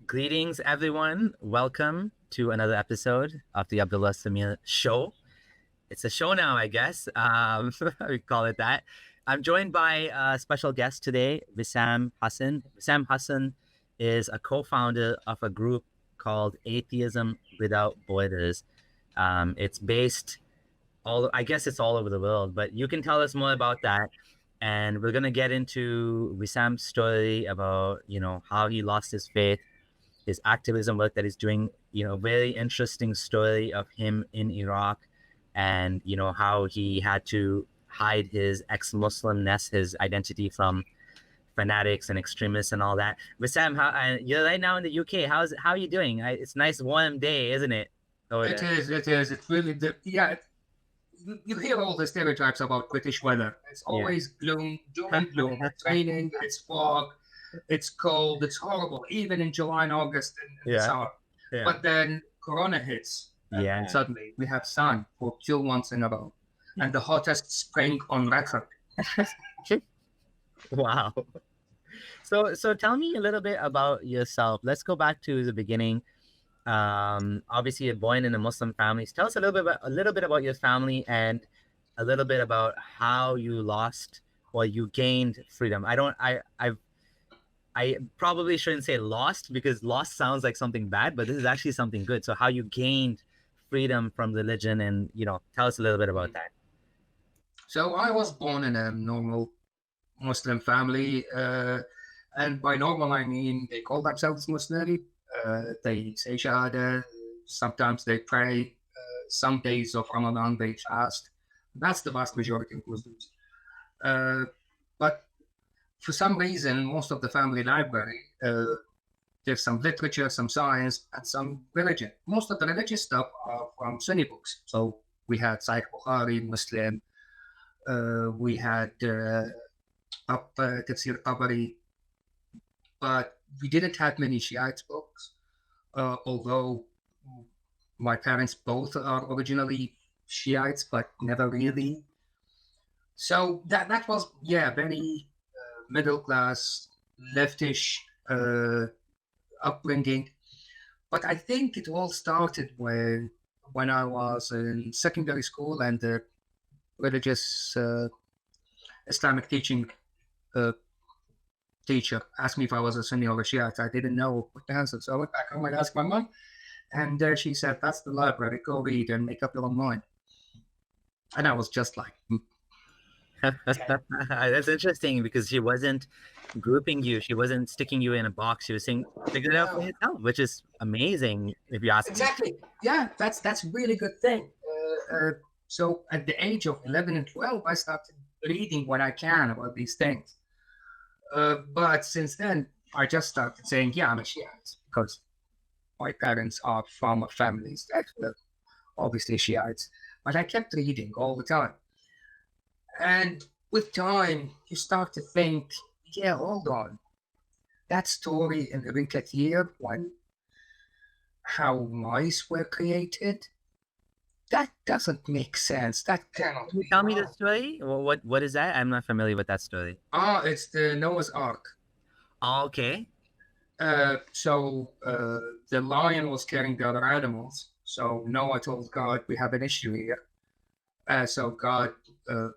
Greetings, everyone. Welcome to another episode of the Abdullah Samir Show. It's a show now, I guess. We call it that. I'm joined by a special guest today, Wisam Hasan. Wisam Hasan is a co-founder of a group called Atheism Without Borders. It's based I guess it's all over the world, but you can tell us more about that. And we're gonna get into Wisam's story about, how he lost his faith, his activism work that he's doing, very interesting story of him in Iraq and, how he had to hide his ex-Muslimness, his identity from fanatics and extremists and all that. Wissam, you're right now in the UK. How are you doing? It's a nice warm day, isn't it? It is. It's really, you hear all the stereotypes about British weather. It's always doom and gloom. It's raining, it's fog, it's cold, it's horrible, even in July and August in the summer. Yeah. But then Corona hits, and suddenly we have sun for 2 months in a row, and the hottest spring on record. Wow. So tell me a little bit about yourself. Let's go back to the beginning. Obviously you're born in a Muslim family. Tell us a little bit about your family and a little bit about how you lost or you gained freedom. I probably shouldn't say lost, because lost sounds like something bad, but this is actually something good. So how you gained freedom from religion, and tell us a little bit about that. So I was born in a normal Muslim family, and by normal I mean they call themselves Muslim. They say shahada, sometimes they pray, some days of Ramadan they fast. That's the vast majority of Muslims. But for some reason, most of the family library, there's some literature, some science, and some religion. Most of the religious stuff are from Sunni books. So we had Sahih Bukhari, Muslim, we had Tafsir Tabari, but we didn't have many Shiite books, although my parents both are originally Shiites, but never really. So that was, very middle class, leftish upbringing. But I think it all started when I was in secondary school, and the religious Islamic teaching teacher asked me if I was a Sunni or a Shiite. I didn't know what the answer, so I went back home and asked my mom, and she said, "That's the library. Go read and make up your own mind." And I was just like, That's interesting, because she wasn't grouping you. She wasn't sticking you in a box. She was saying, figure it out for yourself, which is amazing if you ask me. Yeah, that's a really good thing. So at the age of 11 and 12, I started reading what I can about these things. But since then, I just started saying, I'm a Shiite, because my parents are from families that were obviously Shiites. But I kept reading all the time. And with time, you start to think, hold on. That story in Ibn Kathir, how mice were created, that doesn't make sense. That cannot Can you tell me the story? What is that? I'm not familiar with that story. It's the Noah's Ark. Okay. So the lion was carrying the other animals. So Noah told God, we have an issue here. So God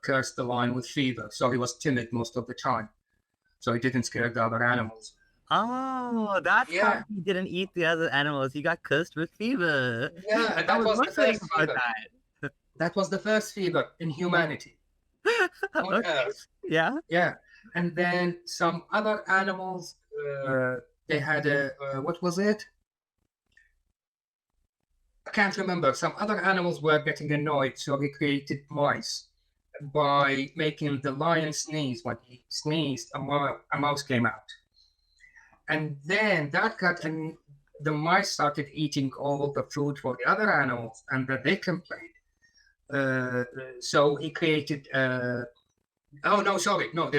cursed the lion with fever. So he was timid most of the time. So he didn't scare the other animals. Oh, that's how he didn't eat the other animals. He got cursed with fever. Yeah, that was the first fever. That was the first fever in humanity. Okay. Yeah. Yeah. And then some other animals, they had what was it? I can't remember. Some other animals were getting annoyed, so he created mice by making the lion sneeze. When he sneezed, a mouse came out. And then the mice started eating all the food for the other animals, and then they complained. So he created, they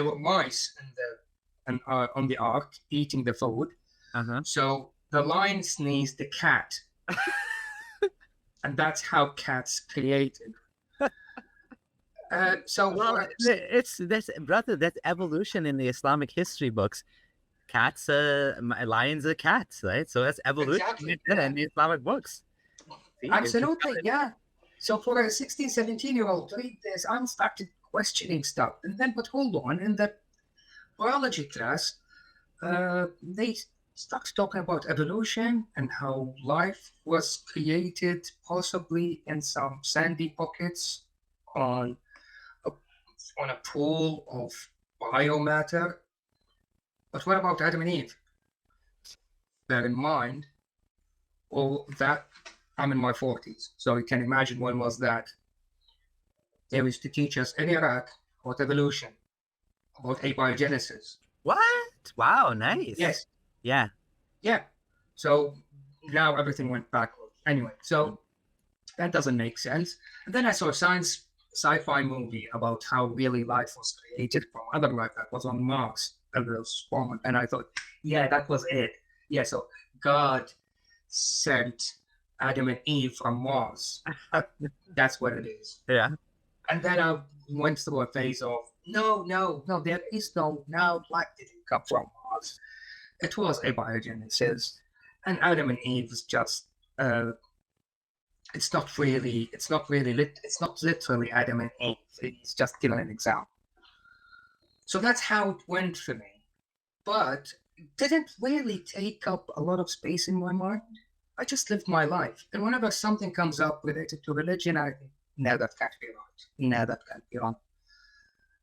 were mice on the ark eating the food. Uh-huh. So the lion sneezed the cat. And that's how cats created. That's evolution in the Islamic history books. lions are cats, right? So that's evolution Exactly. in the Islamic books. See, Absolutely, yeah. So for a 16, 17-year-old to read this, I started questioning stuff. And then, but hold on, in the biology class, they started talking about evolution and how life was created possibly in some sandy pockets on a, on a pool of biomatter. But what about Adam and Eve? Bear in mind, all that I'm in my 40s, so you can imagine when was that. They used to teach us in Iraq about evolution, about abiogenesis. What? Wow, nice. Yes. Yeah. Yeah. So now everything went backwards. Anyway, so that doesn't make sense. And then I saw a sci-fi movie about how really life was created from other life that was on Mars. And I thought, yeah, that was it. Yeah, so God sent Adam and Eve from Mars. That's what it is. Yeah. And then I went through a phase of, no, there is no, life didn't come from Mars. It was abiogenesis. And Adam and Eve is just, it's not literally Adam and Eve. It's just an example. So that's how it went for me. But it didn't really take up a lot of space in my mind. I just lived my life. And whenever something comes up related to religion, I think, no, that can't be right. No, that can't be wrong.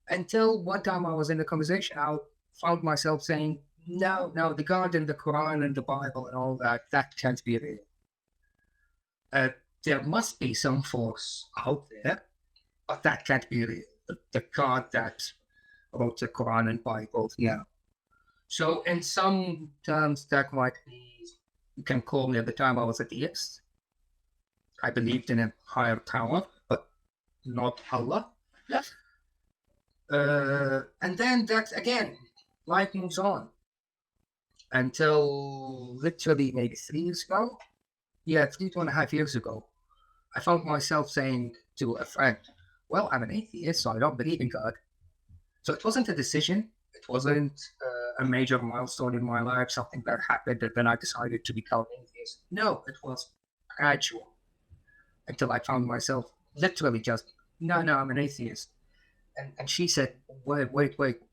Until one time I was in a conversation, I found myself saying, no, the God and the Quran and the Bible and all that can't be real. There must be some force out there, but that can't be real. The God that wrote the Quran and Bible, yeah. So in some terms, that might be, you can call me at the time I was a theist. I believed in a higher power, but not Allah. Yeah. And then that, again, life moves on. Until literally maybe 3 years ago, 2.5 years ago, I found myself saying to a friend, well, I'm an atheist, so I don't believe in God. So it wasn't a decision. It wasn't a major milestone in my life, something that happened, and then I decided to become an atheist. No, it was gradual until I found myself literally just, no, I'm an atheist. And she said, wait,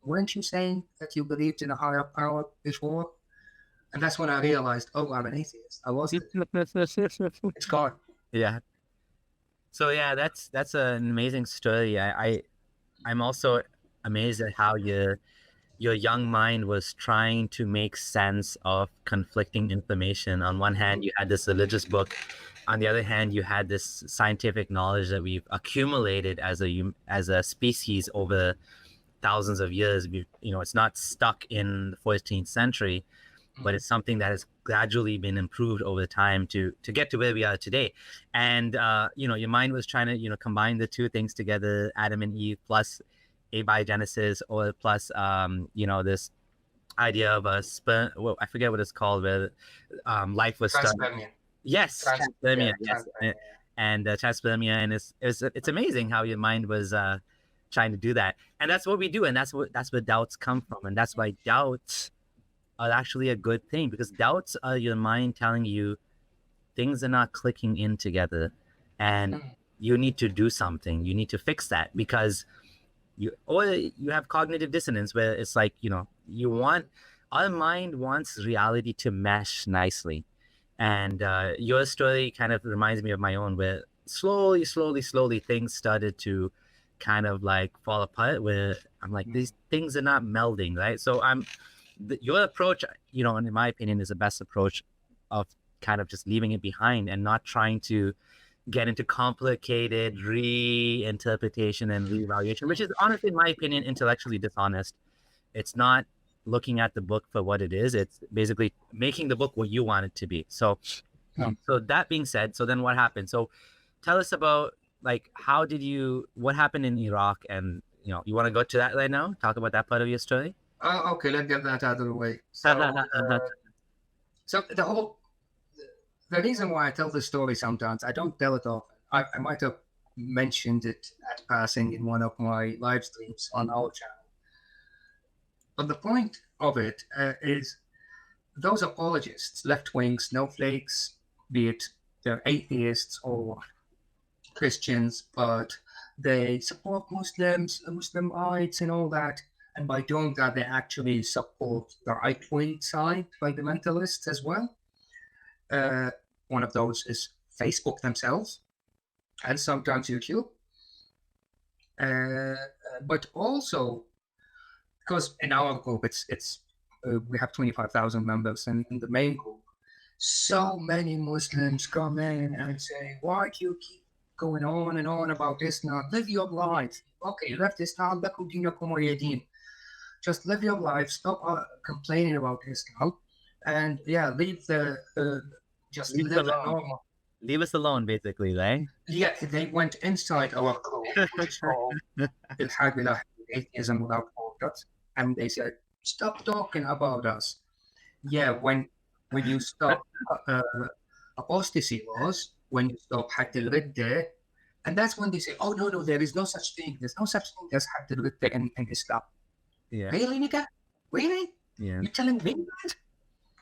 weren't you saying that you believed in a higher power before? And that's when I realized, oh, I'm an atheist. I wasn't. It's gone. Yeah. So yeah, that's an amazing story. I'm also amazed at how your young mind was trying to make sense of conflicting information. On one hand, you had this religious book. On the other hand, you had this scientific knowledge that we've accumulated as a species over thousands of years. It's not stuck in the 14th century, but it's something that has gradually been improved over time to get to where we are today. And your mind was trying to combine the two things together: Adam and Eve plus abiogenesis, or plus this idea of a sperm. Well, I forget what it's called, where life was started. Yes, transpermia. Yes, and transpermia, and it's amazing how your mind was trying to do that, and that's what we do, and that's where doubts come from, and that's why doubts are actually a good thing, because doubts are your mind telling you things are not clicking in together, and you need to do something. You need to fix that, because you have cognitive dissonance, where it's like our mind wants reality to mesh nicely. And your story kind of reminds me of my own, where slowly things started to kind of like fall apart, where I'm like, these things are not melding, right? So your approach, in my opinion, is the best approach of kind of just leaving it behind and not trying to get into complicated reinterpretation and reevaluation, which is honestly, in my opinion, intellectually dishonest. It's not looking at the book for what it is. It's basically making the book what you want it to be. So that being said, so then what happened? So tell us about, like, what happened in Iraq, and you want to go to that right now? Talk about that part of your story? Okay, let's get that out of the way. So the reason why I tell this story sometimes, I don't tell it often. I might have mentioned it at passing in one of my live streams on our channel. But the point of it is those apologists, left-wing snowflakes, be it they're atheists or Christians, but they support Muslims, Muslim rights, and all that. And by doing that, they actually support the right-wing side, fundamentalists as well. One of those is Facebook themselves, and sometimes YouTube. But also, because in our group, it's we have 25,000 members, and in the main group, so many Muslims come in and say, "Why do you keep going on and on about Islam? Live your life. Okay, you left Islam, lakum dinakum waliya din. Just live your life. Stop complaining about Islam, and leave the just Leave us live a alone. normal." Leave us alone, basically, right? Yeah, they went inside our group, which called Atheism Without Borders, and they said, "Stop talking about us." Yeah, when you stop apostasy laws, when you stop Hadd al-Ridda, and that's when they say, "Oh no, there is no such thing. There's no such thing as Hadd al-Ridda in Islam." Yeah. Really, nigga? Really? Yeah. You're telling me that?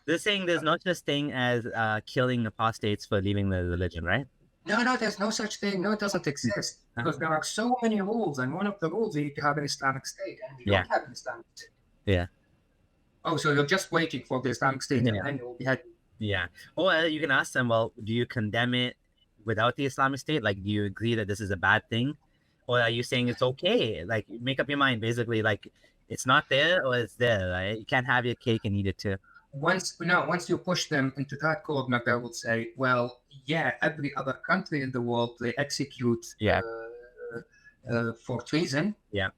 They're saying there's no such thing as killing apostates for leaving the religion, right? No, there's no such thing. No, it doesn't exist. Because there are so many rules, and one of the rules is to have an Islamic State, and we don't have an Islamic State. Yeah. Oh, so you're just waiting for the Islamic State, and then you'll be happy. Yeah. Or you can ask them, well, do you condemn it without the Islamic State? Like, do you agree that this is a bad thing? Or are you saying it's okay? Like, make up your mind, basically, like, it's not there or it's there, right? You can't have your cake and eat it too. Once you push them into that corner, they will say, well, yeah, every other country in the world, they execute for treason. Yeah.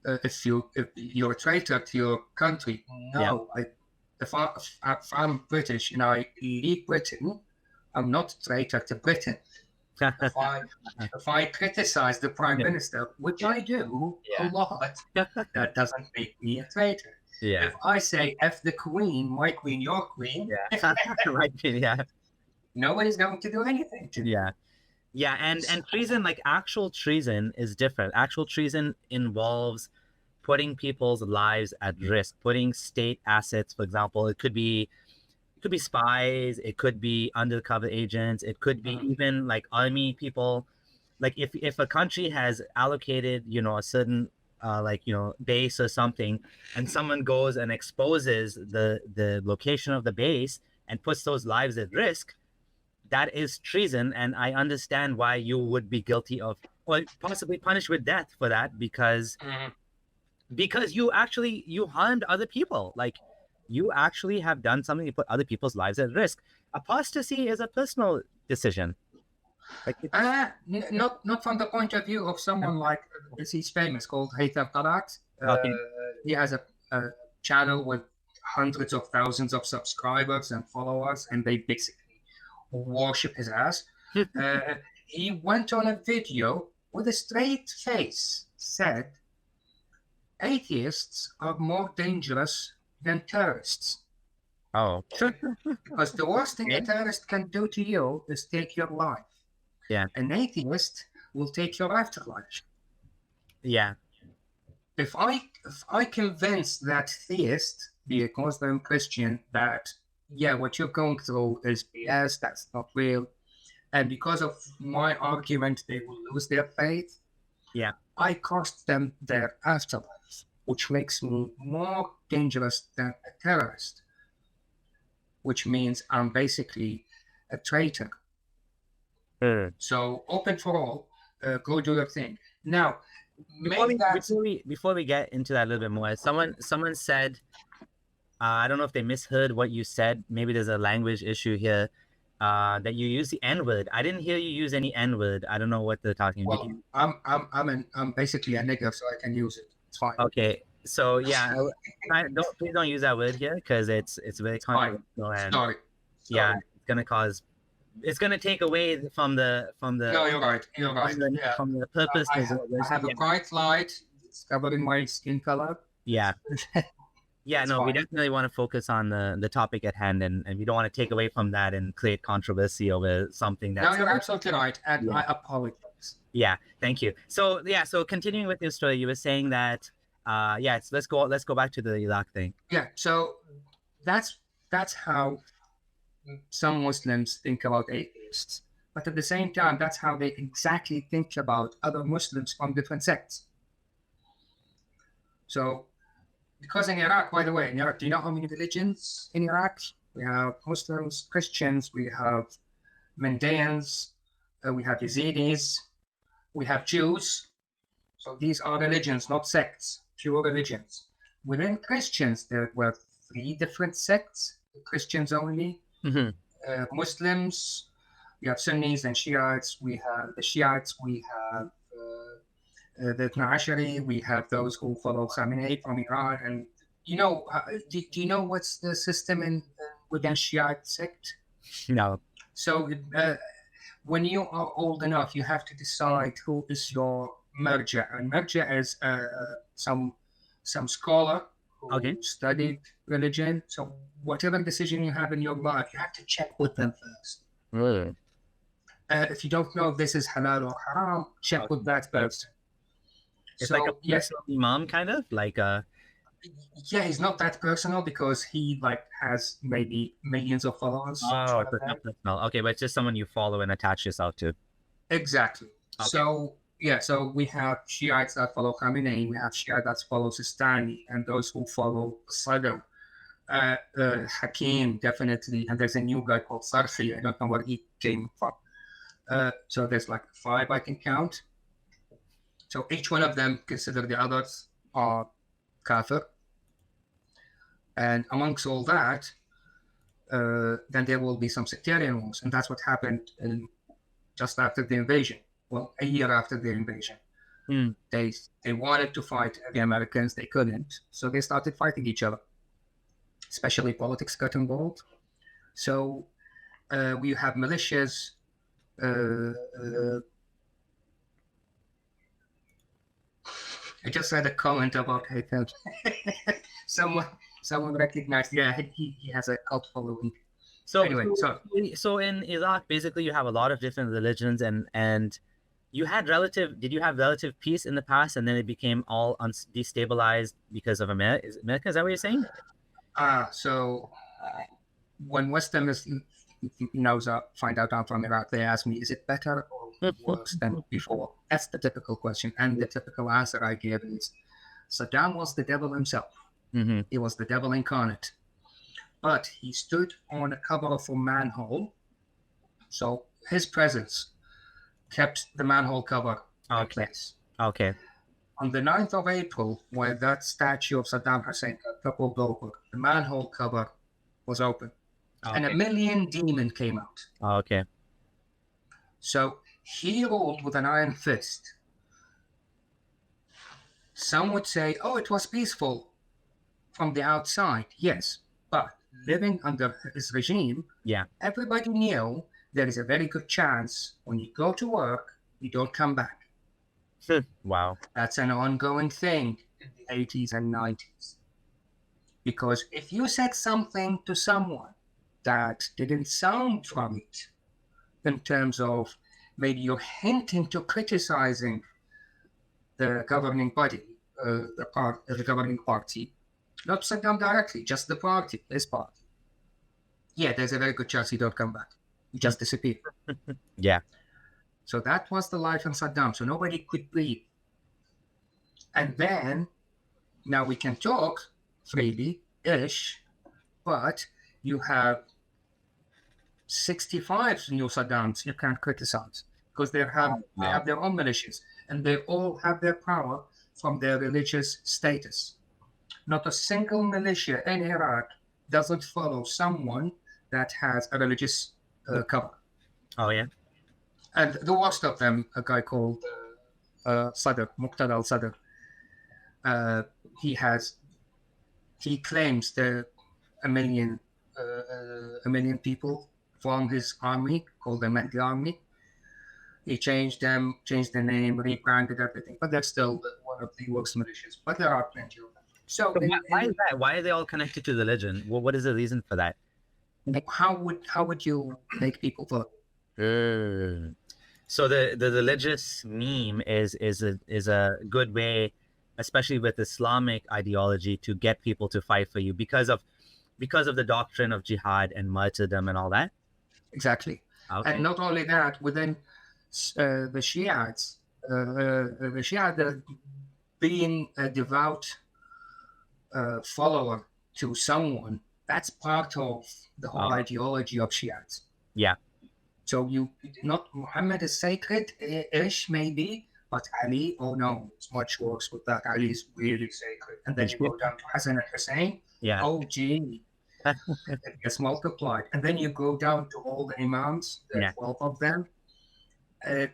If you're a traitor to your country, no. Yeah. If I'm British and I leave Britain, I'm not a traitor to Britain. If I criticize the Prime Minister, which I do a lot, that doesn't make me a traitor. Yeah. If I say F the Queen, my Queen, your Queen, nobody's going to do anything to me. Yeah, and treason, like actual treason, is different. Actual treason involves putting people's lives at risk, putting state assets, for example. It could be spies, it could be undercover agents, it could be even like army people. Like if a country has allocated, a certain base or something, and someone goes and exposes the location of the base and puts those lives at risk, that is treason. And I understand why you would be guilty of, or possibly punished with death for that, because you harmed other people. Like, you actually have done something to put other people's lives at risk. Apostasy is a personal decision. Like not from the point of view of someone like, he's famous, called Haytham Talat. He has a channel with hundreds of thousands of subscribers and followers, and they basically worship his ass. He went on a video with a straight face, said, atheists are more dangerous than terrorists. Oh. Because the worst thing a terrorist can do to you is take your life. Yeah. An atheist will take your afterlife. Yeah. If I convince that theist, be it Muslim, Christian, that what you're going through is BS, that's not real, and because of my argument they will lose their faith, I cost them their afterlife, which makes me more dangerous than a terrorist, which means I'm basically a traitor. So open for all, go do your thing. Now, before we get into that a little bit more, someone said, I don't know if they misheard what you said. Maybe there's a language issue here, that you use the N-word. I didn't hear you use any N-word. I don't know what they're talking about. Well, I'm basically a nigger, so I can use it. It's fine. Okay, so please don't use that word here, because it's very controversial. And Sorry. It's gonna take away from the. No, you're right. From the purpose. I have a bright light. It's covering my skin color. Yeah. Yeah, no, we definitely want to focus on the topic at hand, and we don't want to take away from that and create controversy over something that's... No, you're absolutely right, and I apologize. Yeah, thank you. So continuing with your story, you were saying that Yeah, let's go back to the Iraq thing. Yeah, so that's how some Muslims think about atheists. But at the same time, that's how they exactly think about other Muslims from different sects. So, because in Iraq, by the way, in Iraq, do you know how many religions in Iraq? We have Muslims, Christians, we have Mandaeans, we have Yazidis, we have Jews. So these are religions, not sects, pure religions. Within Christians, there were 3 different sects, Christians only. Mm-hmm. Muslims, we have Sunnis and Shiites. We have the Shiites, we have the Ashari, we have those who follow Khamenei from Iran. And you know, do you know what's the system in within Shiite sect? No. So when you are old enough, you have to decide who is your marja. And marja is some scholar who studied religion. So whatever decision you have in your life, you have to check with them first. Really? If you don't know if this is halal or haram, check with that person. It's so, like a personal imam, kind of like a. Yeah, he's not that personal because he like has maybe millions of followers. Oh, it's not personal. Okay, but it's just someone you follow and attach yourself to. Exactly. Okay. So yeah, so we have Shiites that follow Khamenei, we have Shiites that follow Sistani, and those who follow Sadam, Hakim, definitely, and there's a new guy called Sarfi. I don't know where he came from. So there's like 5 I can count. So each one of them consider the others are kafir. And amongst all that, then there will be some sectarian wars. And that's what happened just after the invasion. Well, a year after the invasion. They wanted to fight the Americans. They couldn't. So they started fighting each other. Especially politics got involved. So we have militias. I just read a comment about Haytham. Someone recognized. Yeah, he has a cult following. So anyway, so in Iraq, basically, you have a lot of different religions, and you had did you have relative peace in the past, and then it became all destabilized because of America? Is that what you're saying? So when Westerners find out I'm from Iraq, they ask me, is it better or worse than before? That's the typical question. And the typical answer I give is, Saddam was the devil himself. Mm-hmm. He was the devil incarnate. But he stood on a cover of a manhole. So his presence kept the manhole cover in place. Okay. On the 9th of April, when that statue of Sadam Hussein got toppled over, the manhole cover was open. Okay. And a million demons came out. Okay. So he ruled with an iron fist. Some would say, oh, it was peaceful from the outside. Yes, but living under his regime, everybody knew there is a very good chance when you go to work, you don't come back. Wow. That's an ongoing thing in the 80s and 90s. Because if you said something to someone that didn't sound right in terms of maybe you're hinting to criticizing the governing body, the governing party, not Saddam directly, just the party, this party. Yeah, there's a very good chance you don't come back. You just disappear. Yeah. So that was the life in Saddam. So nobody could breathe. And then, now we can talk freely-ish, but you have 65 new Saddams you can't criticize because they have their own militias and they all have their power from their religious status. Not a single militia in Iraq doesn't follow someone that has a religious cover. Oh, yeah? And the worst of them, a guy called Sadr, Muqtada al-Sadr, he claims there a million people from his army, called the Mahdi Army. He changed the name, rebranded everything, but they're still one of the worst militias. But there are plenty of them. So why is that? Why are they all connected to religion? What is the reason for that? How would you make people vote? So the religious meme is a good way especially with Islamic ideology, to get people to fight for you because of the doctrine of jihad and martyrdom and all that? Exactly. Okay. And not only that, within the Shiites, the Shiite being a devout follower to someone, that's part of the whole ideology of Shiites. Yeah. So not Muhammad is sacred-ish maybe, but Ali, oh no, it's much worse with that. Ali is really sacred. And then you go down to Hasan and Hussein. Yeah. Oh gee, it gets multiplied. And then you go down to all the imams, there are 12 of them.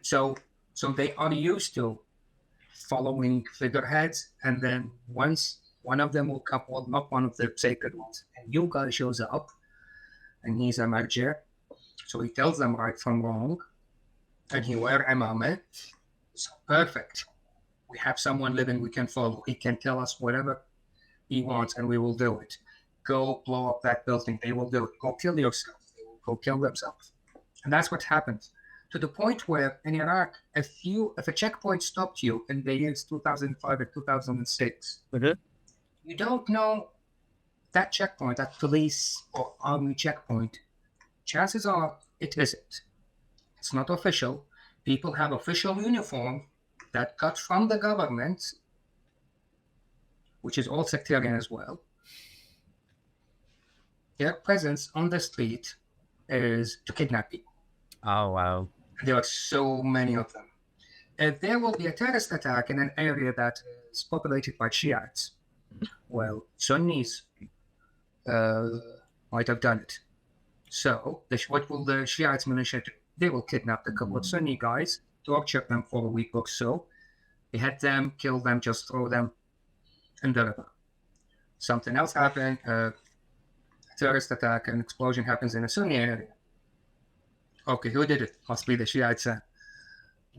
So they are used to following figureheads, and then once one of them will come, well, not one of the sacred ones, and new guy shows up, and he's a marja, so he tells them right from wrong, and he wear imamah. So perfect. We have someone living we can follow. He can tell us whatever he wants, and we will do it. Go blow up that building. They will do it. Go kill yourself. They will go kill themselves. And that's what happens. To the point where in Iraq, if a checkpoint stopped you in the years 2005 and 2006, you don't know that checkpoint, that police or army checkpoint. Chances are it isn't. It's not official. People have official uniform that cut from the government, which is all sectarian as well. Their presence on the street is to kidnap people. Oh, wow. There are so many of them. If there will be a terrorist attack in an area that is populated by Shiites, well, Sunnis might have done it. So, what will the Shiites militia do? They will kidnap a couple of Sunni guys, torture them for a week or so, behead them, kill them, just throw them in the river. Something else happened, a terrorist attack, an explosion happens in a Sunni area. Okay, who did it? Must be the Shiites.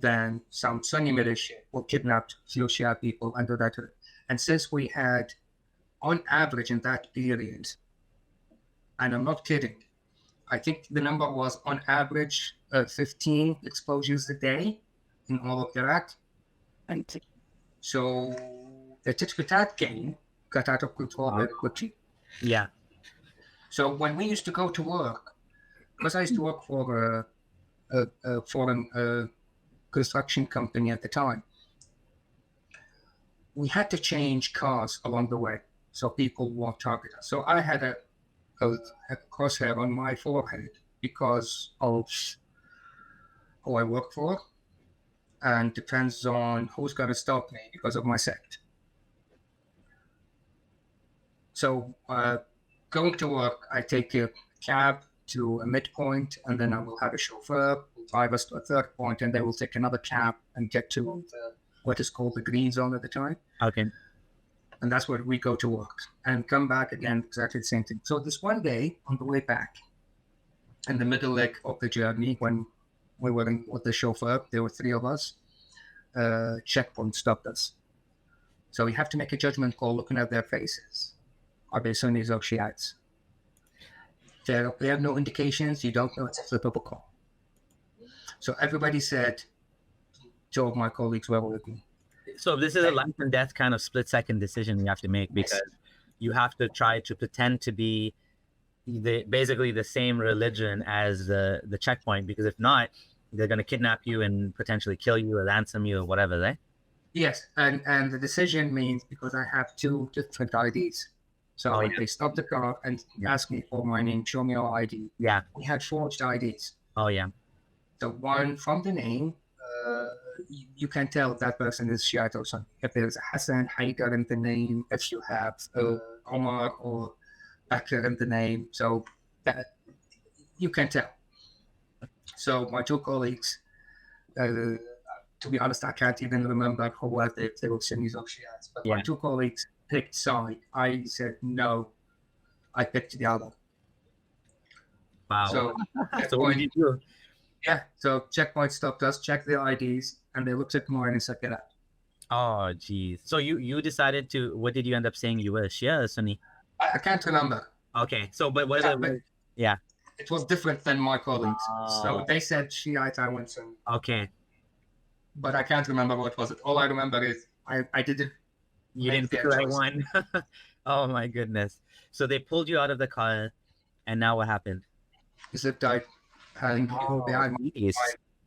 Then some Sunni militia will kidnap few Shia people under that. And since we had, on average in that period, and I'm not kidding, I think the number was on average 15 explosions a day in all of Iraq. And so the tit-for-tat game got out of control very quickly. Yeah. So when we used to go to work, because I used to work for a foreign construction company at the time, we had to change cars along the way so people won't target us. So I had a crosshair on my forehead because of who I work for, and depends on who's going to stop me because of my sect. So going to work, I take a cab to a midpoint, and then I will have a chauffeur who drive us to a third point, and they will take another cab and get to what is called the green zone at the time. Okay. And that's where we go to work and come back again, exactly the same thing. So this one day on the way back, in the middle leg of the journey, when we were with the chauffeur, there were three of us, checkpoint stopped us. So we have to make a judgment call looking at their faces. Are they Sunnis or Shiites? They have no indications. You don't know. It's a flippable call. So everybody said, two of my colleagues were with me. So this is a life and death kind of split-second decision you have to make, because you have to try to pretend to be basically the same religion as the checkpoint, because if not, they're going to kidnap you and potentially kill you or ransom you or whatever, right? Yes, and the decision means because I have two different IDs. So they stopped the car and asked me for my name, show me your ID. Yeah. We had forged IDs. Oh, yeah. So one from the name, you can tell that person is Shiite or Sunni. If there's a Hassan, Haidar in the name, if you have Omar or Bakr in the name, so that you can tell. So my two colleagues, to be honest, I can't even remember who was it, if they were Sunnis or Shiites, but my two colleagues picked side. I said no. I picked the other. Wow. So, what did you do? Yeah. So checkpoint stopped us, checked the IDs, and they looked at mine and said, "Get out." Oh, geez. So you decided to. What did you end up saying? You were Shia or Sunni? I can't remember. Okay. So, but what? Yeah. It was different than my colleagues. So they said Shiite, I went Sunni. Okay. But I can't remember what was it. All I remember is I did it You didn't pick their the right choice. one. Oh my goodness. So they pulled you out of the car, and now what happened? Zip tied, having people Oh, behind jeez.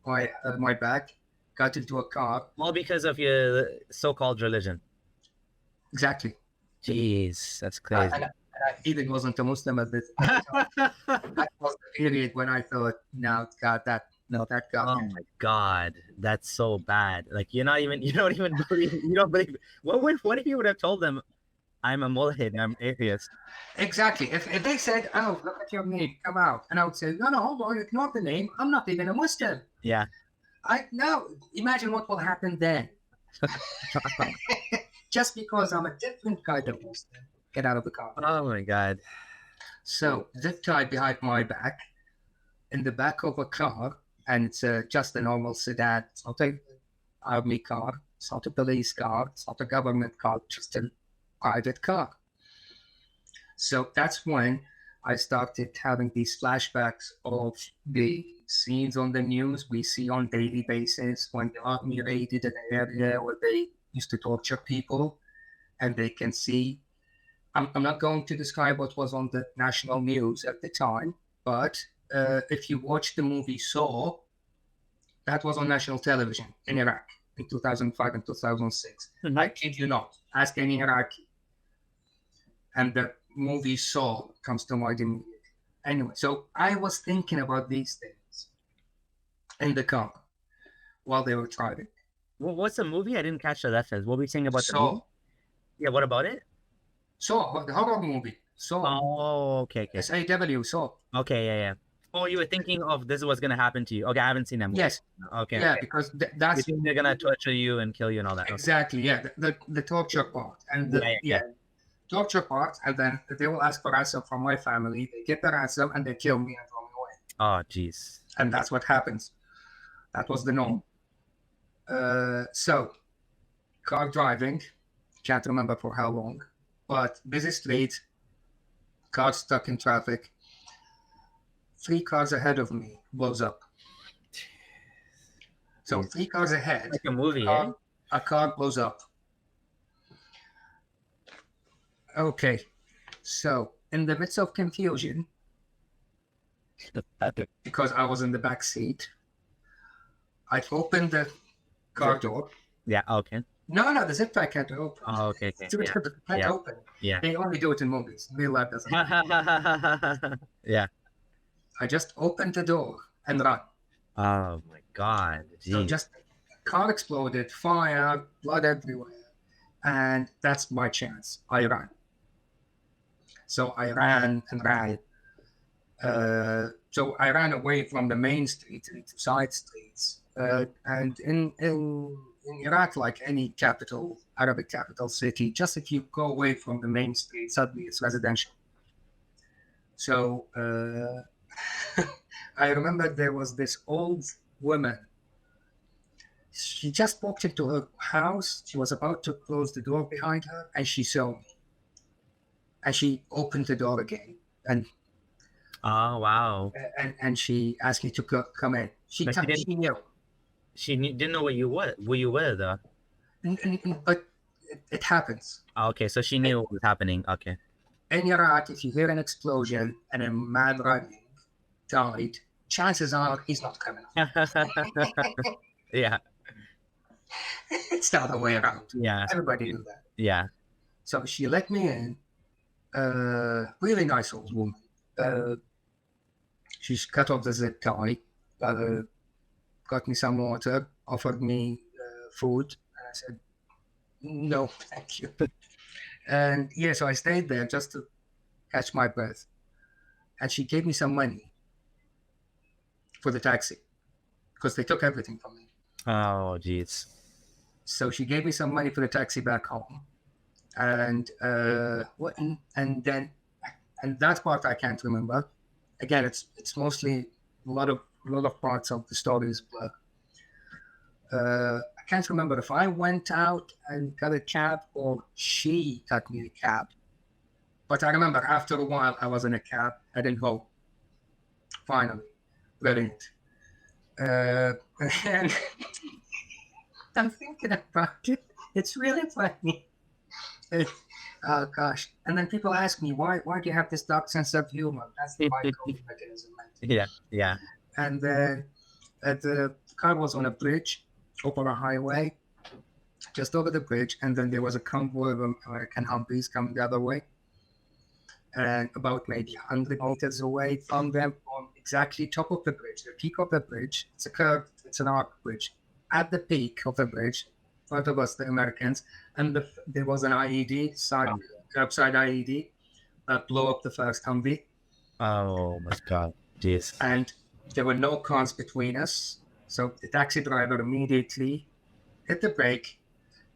my back, got into a car. All because of your so-called religion. Exactly. Jeez, that's And, crazy. and I even wasn't a Muslim at the time. That was the period when I thought, no, God, that got Oh me. my God, that's so bad. Like you don't even believe, you don't believe. What if you would have told them, I'm a mulhid, I'm atheist? Exactly. If they said, oh, look at your name, come out. And I would say, no, no, hold on, ignore the name. I'm not even a Muslim. Yeah. No, imagine what will happen then. Just because I'm a different kind of Muslim, get out of the car. Oh my God. So, zip tied behind my back, in the back of a car, and it's just a normal sedan. It's not an army car, it's not a police car, it's not a government car, just a private car. So that's when I started having these flashbacks of the scenes on the news we see on daily basis when the army raided an area where they used to torture people, and they can see. I'm not going to describe what was on the national news at the time, but if you watch the movie Saw, that was on national television in Iraq in 2005 and 2006. Mhm. I kid you not. Ask any Iraqi. And the movie Saw comes to mind immediately. Anyway, so I was thinking about these things in the car while they were driving. Well, what's the movie? I didn't catch the reference. What were we saying about the movie? Saw, Yeah, what about it? Saw, the horror movie. Saw, Oh, okay. SAW, Saw. Okay, yeah. Oh, you were thinking of this was gonna happen to you. Okay, I haven't seen that movie. Yes, Okay. yeah, because You that's think they're gonna torture you and kill you and all that? Okay. exactly, yeah, the torture part. And Yeah. torture part, and then they will ask for ransom from my family. They get the ransom and they kill me and throw me away. Oh, jeez. And that's what happens. That was the norm. So, car driving, can't remember for how long, but busy street, car stuck in traffic. 3 cars ahead of me blows up. So 3 cars ahead, Like a movie, eh? a car blows up. Okay, so in the midst of confusion, because I was in the back seat, I opened the car door. Yeah, okay. No, the zip tie can't open. Oh, okay. It can't Yeah. open. Yeah. They only do it in movies. Real life doesn't. Yeah. I just opened the door and run. Oh my God. So Jeez. just car exploded, fire, blood everywhere, and that's my chance. I ran. So I ran and ran. So I ran away from the main street into side streets. And in Iraq, like any capital, Arabic capital city, just if you go away from the main street, suddenly it's residential. So I remember there was this old woman. She just walked into her house. She was about to close the door behind her, and she saw me. And she opened the door again, and Oh, wow. she asked me to come in. She But she didn't- she knew, Didn't know what you were though. but it happens. Oh, okay, so she knew what was happening. Okay. In Iraq, if you hear an explosion and a man running died, chances are he's not coming. Yeah. It's the other way around. Yeah. Everybody knew that. Yeah. So she let me in. Really nice old woman. She's cut off the zip tie, got me some water, offered me food, and I said, no, thank you. And yeah, so I stayed there just to catch my breath. And she gave me some money for the taxi because they took everything from me. Oh, jeez. So she gave me some money for the taxi back home. And that part I can't remember. Again, it's mostly a lot of parts of the story is blur. I can't remember if I went out and got a cab or she got me a cab. But I remember after a while I was in a cab heading home. Finally, brilliant. And I'm thinking about it. It's really funny. Oh gosh. And then people ask me, why do you have this dark sense of humor? That's my coping mechanism. Yeah. And the car was on a bridge over a highway, just over the bridge, and then there was a convoy of American Humvees coming the other way. And about maybe 100 meters away from them, on exactly top of the bridge, the peak of the bridge, it's a curved, it's an arc bridge. At the peak of the bridge, front of us, the Americans, and there was an IED, curbside IED, blow up the first Humvee. Oh my God. Jeez. And there were no cars between us. So the taxi driver immediately hit the brake,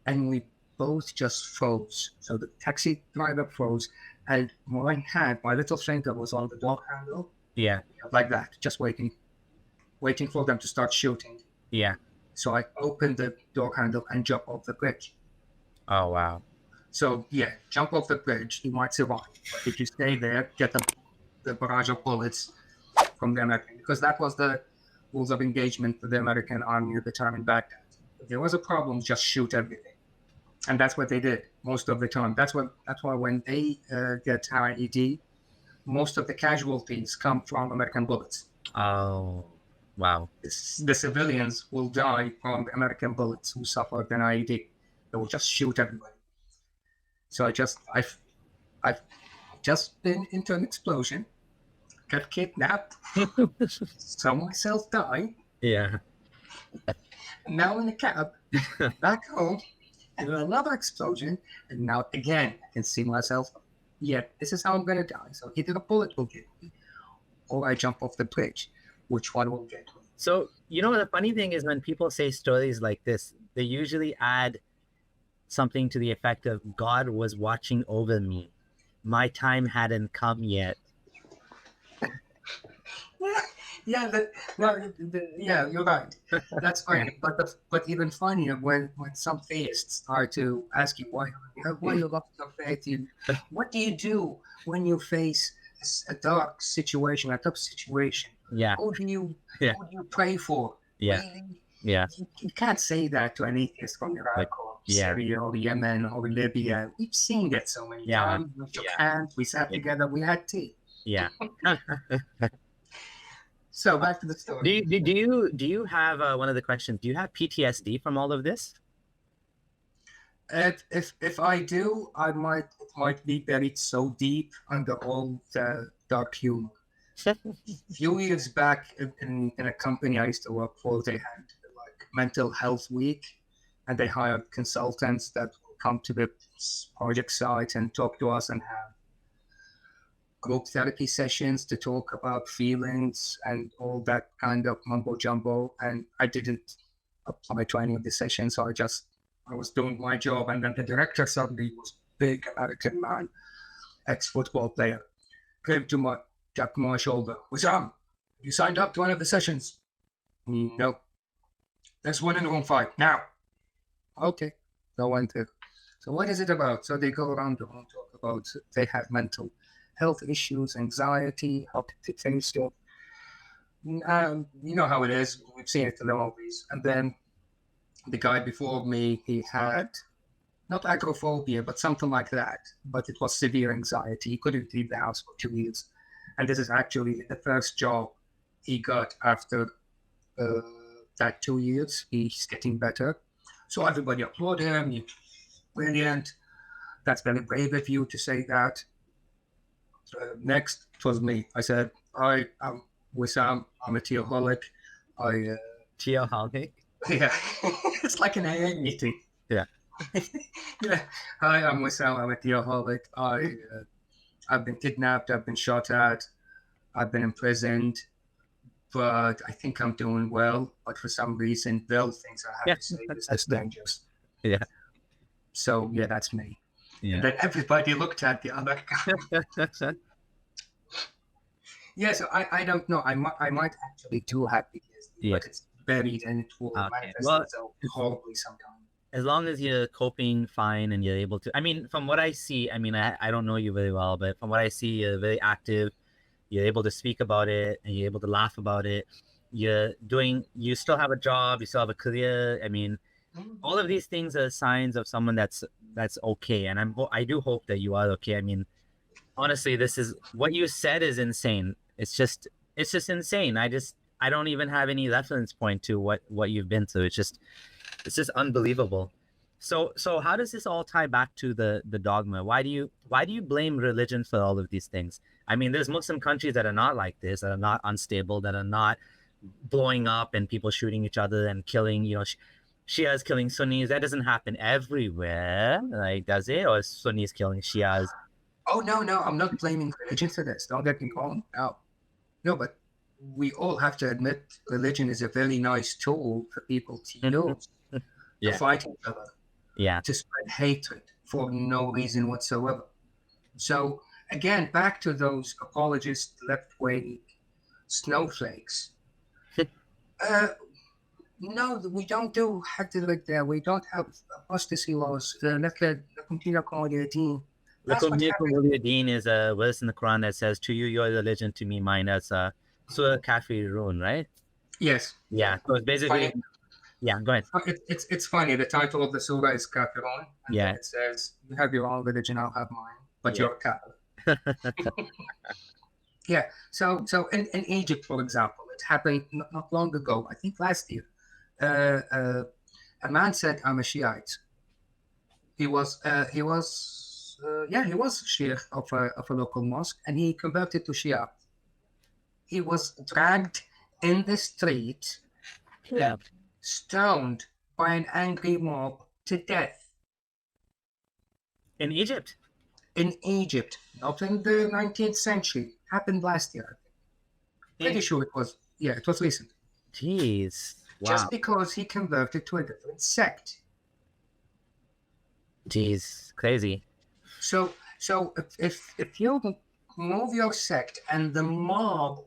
and we both just froze. So the taxi driver froze, and my little finger was on the door handle. Yeah. Like that, just waiting for them to start shooting. Yeah. So I opened the door handle and jumped off the bridge. Oh, wow. So yeah, jump off the bridge, you might survive. But if you stay there, get the barrage of bullets from the American, because that was the rules of engagement for the American army at the time in Baghdad. If there was a problem, just shoot everything. And that's what they did most of the time. That's why when they get IED, most of the casualties come from American bullets. Oh, wow. The civilians will die from the American bullets who suffered an IED. They will just shoot everybody. So I've just been into an explosion, got kidnapped, saw myself die. Yeah. Now in the cab, back home, and another explosion, and now again I can see myself. Yeah, this is how I'm gonna die. So either a bullet will get me, or I jump off the bridge. Which one will get me? So, the funny thing is when people say stories like this, they usually add something to the effect of God was watching over me. My time hadn't come yet. Yeah, you're right. That's funny. But even funnier when some theists start to ask you why you lost your faith. What do you do when you face a dark situation, a tough situation? Yeah. Who do you pray for? Yeah. Really? Yeah. You can't say that to an atheist from Iraq or Syria or Yemen or Libya. We've seen it so many times. We shook hands, we sat together, we had tea. Yeah. So back to the story. Do you have one of the questions? Do you have PTSD from all of this? If I do, it might be buried so deep under all the dark humor. A few years back in a company I used to work for, they had like mental health week, and they hired consultants that will come to the project site and talk to us and have group therapy sessions to talk about feelings and all that kind of mumbo jumbo. And I didn't apply to any of the sessions, so I was doing my job. And then the director suddenly was a big American man, ex-football player, came to tapped my shoulder. Wisam, you signed up to one of the sessions? No. There's one in the room 5 now. Okay. So I went there. So what is it about? So they go around the room, talk about they have mental health issues, anxiety, how to face it. You know how it is. We've seen it in the movies. And then the guy before me, he had not agoraphobia, but something like that. But it was severe anxiety. He couldn't leave the house for 2 years. And this is actually the first job he got after that 2 years. He's getting better. So everybody applauded him. He's brilliant. That's very brave of you to say that. Next, it was me. I said, I'm Wisam. I'm a teaholic. Teaholic? Yeah. It's like an AA meeting. Yeah. Yeah. Hi, I'm Wisam. I'm a teaholic. I've been kidnapped. I've been shot at. I've been imprisoned. But I think I'm doing well. But for some reason, those things I have to say is dangerous. Yeah. So, yeah, that's me. Yeah. And then everybody looked at the other guy. Yeah, so I don't know. I might actually do have PTSD, but it's buried and it will manifest itself horribly sometimes. As long as you're coping fine and you're able to, I mean, from what I see, I don't know you very well, but from what I see, you're very active. You're able to speak about it and you're able to laugh about it. You still have a job, you still have a career. I mean, all of these things are signs of someone that's okay, and I do hope that you are okay. I mean, honestly, this is what you said is insane. It's just insane. I don't even have any reference point to what you've been through. It's just unbelievable. So how does this all tie back to the dogma? Why do you blame religion for all of these things? I mean, there's Muslim countries that are not like this, that are not unstable, that are not blowing up and people shooting each other and killing, Shias killing Sunnis. That doesn't happen everywhere, like, does it? Or Sunnis killing Shias? Oh, no, I'm not blaming religion for this. Don't get me wrong. No, but we all have to admit religion is a very nice tool for people to use to fight each other, to spread hatred for no reason whatsoever. So, again, back to those apologist left-wing snowflakes. No, we don't do hadith like that. We don't have apostasy laws. Lakum dinukum waliya din is a verse in the Quran that says, "To you your religion, to me mine." That's Surah Kafirun, right? Yes. Yeah. So it's basically, go ahead. It's funny. The title of the surah is Kafirun. Yeah. It says, "You have your own religion, I'll have mine, but you're kafir." Yeah. So in Egypt, for example, it happened not long ago. I think last year. A man said, "I'm a Shiite." He was sheikh of a local mosque, and he converted to Shia. He was dragged in the street, stoned by an angry mob to death. In Egypt? In Egypt, not in the 19th century. Happened last year. Pretty sure it was recent. Jeez. Wow. Just because he converted to a different sect. Jeez, crazy. So if you move your sect and the mob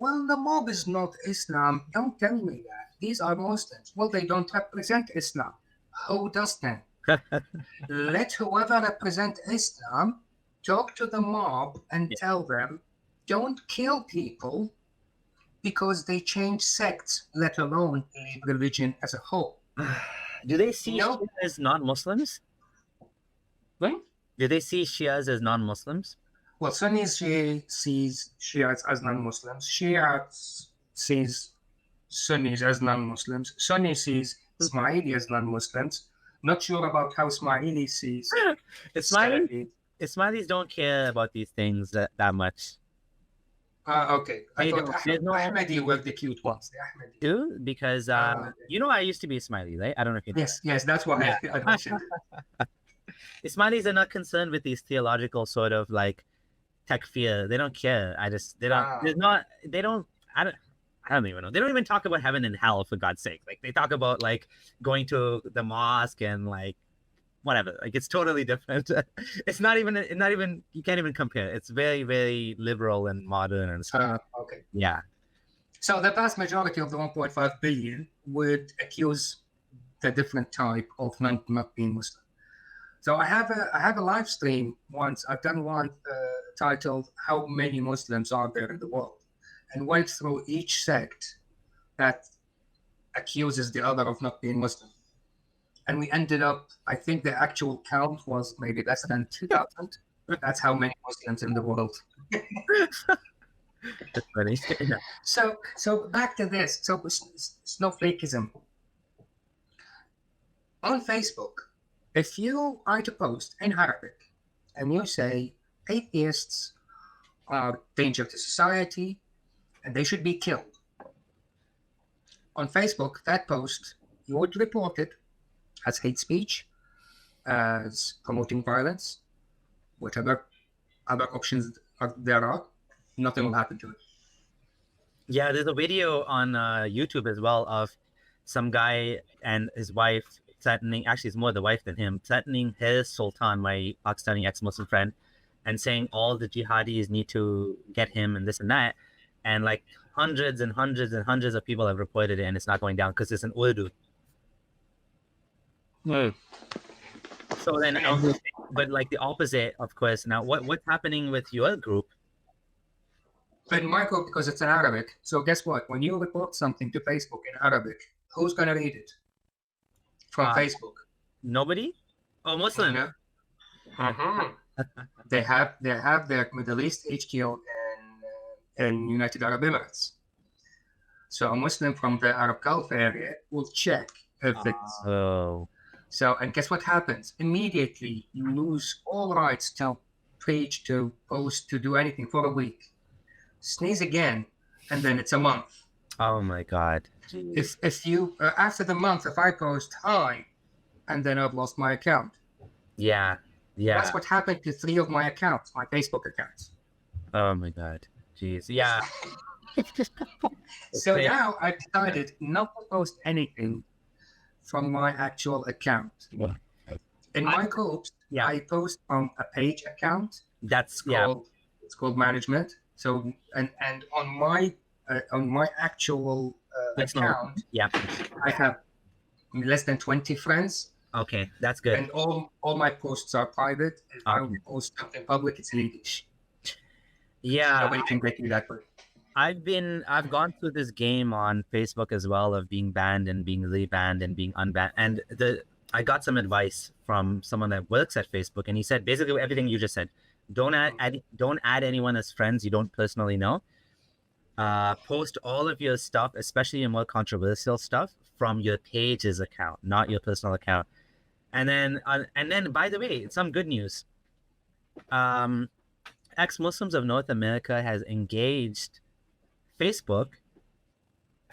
is not Islam, don't tell me that. These are Muslims. Well, they don't represent Islam. Who does then? Let whoever represent Islam talk to the mob and tell them, don't kill people because they change sects, let alone leave religion as a whole. Do they see Shias as non-Muslims? What? Do they see Shias as non-Muslims? Well, Sunnis sees Shiites as non-Muslims. Shiites sees Sunnis as non-Muslims. Sunni sees Ismaili as non-Muslims. Not sure about how Ismaili sees Ismailis don't care about these things that much. Okay. I thought Ahmadi were the cute ones. The Ahmadi. Do? Because, I used to be Ismaili, right? I don't know if you know. Yes, that's what I mentioned. Ismailis are not concerned with these theological sort of like takfir. They don't care. I don't even know. They don't even talk about heaven and hell, for God's sake. Like, they talk about like going to the mosque and like whatever. Like, it's totally different. It's not even, you can't even compare. It's very, very liberal and modern and stuff. Okay. Yeah. So the vast majority of the 1.5 billion would accuse the different type of not being Muslim. So I have a live stream once. I've done one titled "How Many Muslims Are There in the World," and went through each sect that accuses the other of not being Muslim. And we ended up, I think the actual count was maybe less than 2,000. That's how many Muslims in the world. That's funny. So back to this. So snowflakism. On Facebook, if you write a post in Arabic and you say atheists are a danger to society and they should be killed, on Facebook, that post, you would report it as hate speech, as promoting violence, whatever other options there are. Nothing will happen to it. Yeah, there's a video on YouTube as well of some guy and his wife threatening, actually it's more the wife than him, threatening his Sultan, my Pakistani ex-Muslim friend, and saying all the jihadis need to get him and this and that. And like hundreds and hundreds and hundreds of people have reported it, and it's not going down because it's in Urdu. No. So then, but like the opposite, of course. Now, what's happening with your group? But my group, because it's in Arabic. So guess what? When you report something to Facebook in Arabic, who's going to read it? from Facebook. Nobody? Oh, Muslim. You know? They have their Middle East HQ in United Arab Emirates. So a Muslim from the Arab Gulf area will check if it's... Oh. So, and guess what happens? Immediately, you lose all rights to preach, to post, to do anything for a week. Sneeze again, and then it's a month. Oh my God. If you, after the month, if I post hi, and then I've lost my account. Yeah. That's what happened to 3 of my accounts, my Facebook accounts. Oh my God. Jeez. Yeah. So now I've decided not to post anything from my actual account. In my groups, I post from a page account. It's called management. So and on my actual account, I have less than 20 friends. Okay, that's good. And all my posts are private. If I post something public, it's in English. Yeah, nobody can break me that way. I've gone through this game on Facebook as well of being banned and being rebanned and being unbanned. And I got some advice from someone that works at Facebook, and he said basically everything you just said. Don't add anyone as friends you don't personally know. Post all of your stuff, especially your more controversial stuff, from your page's account, not your personal account. And then by the way, some good news. Ex-Muslims of North America has engaged Facebook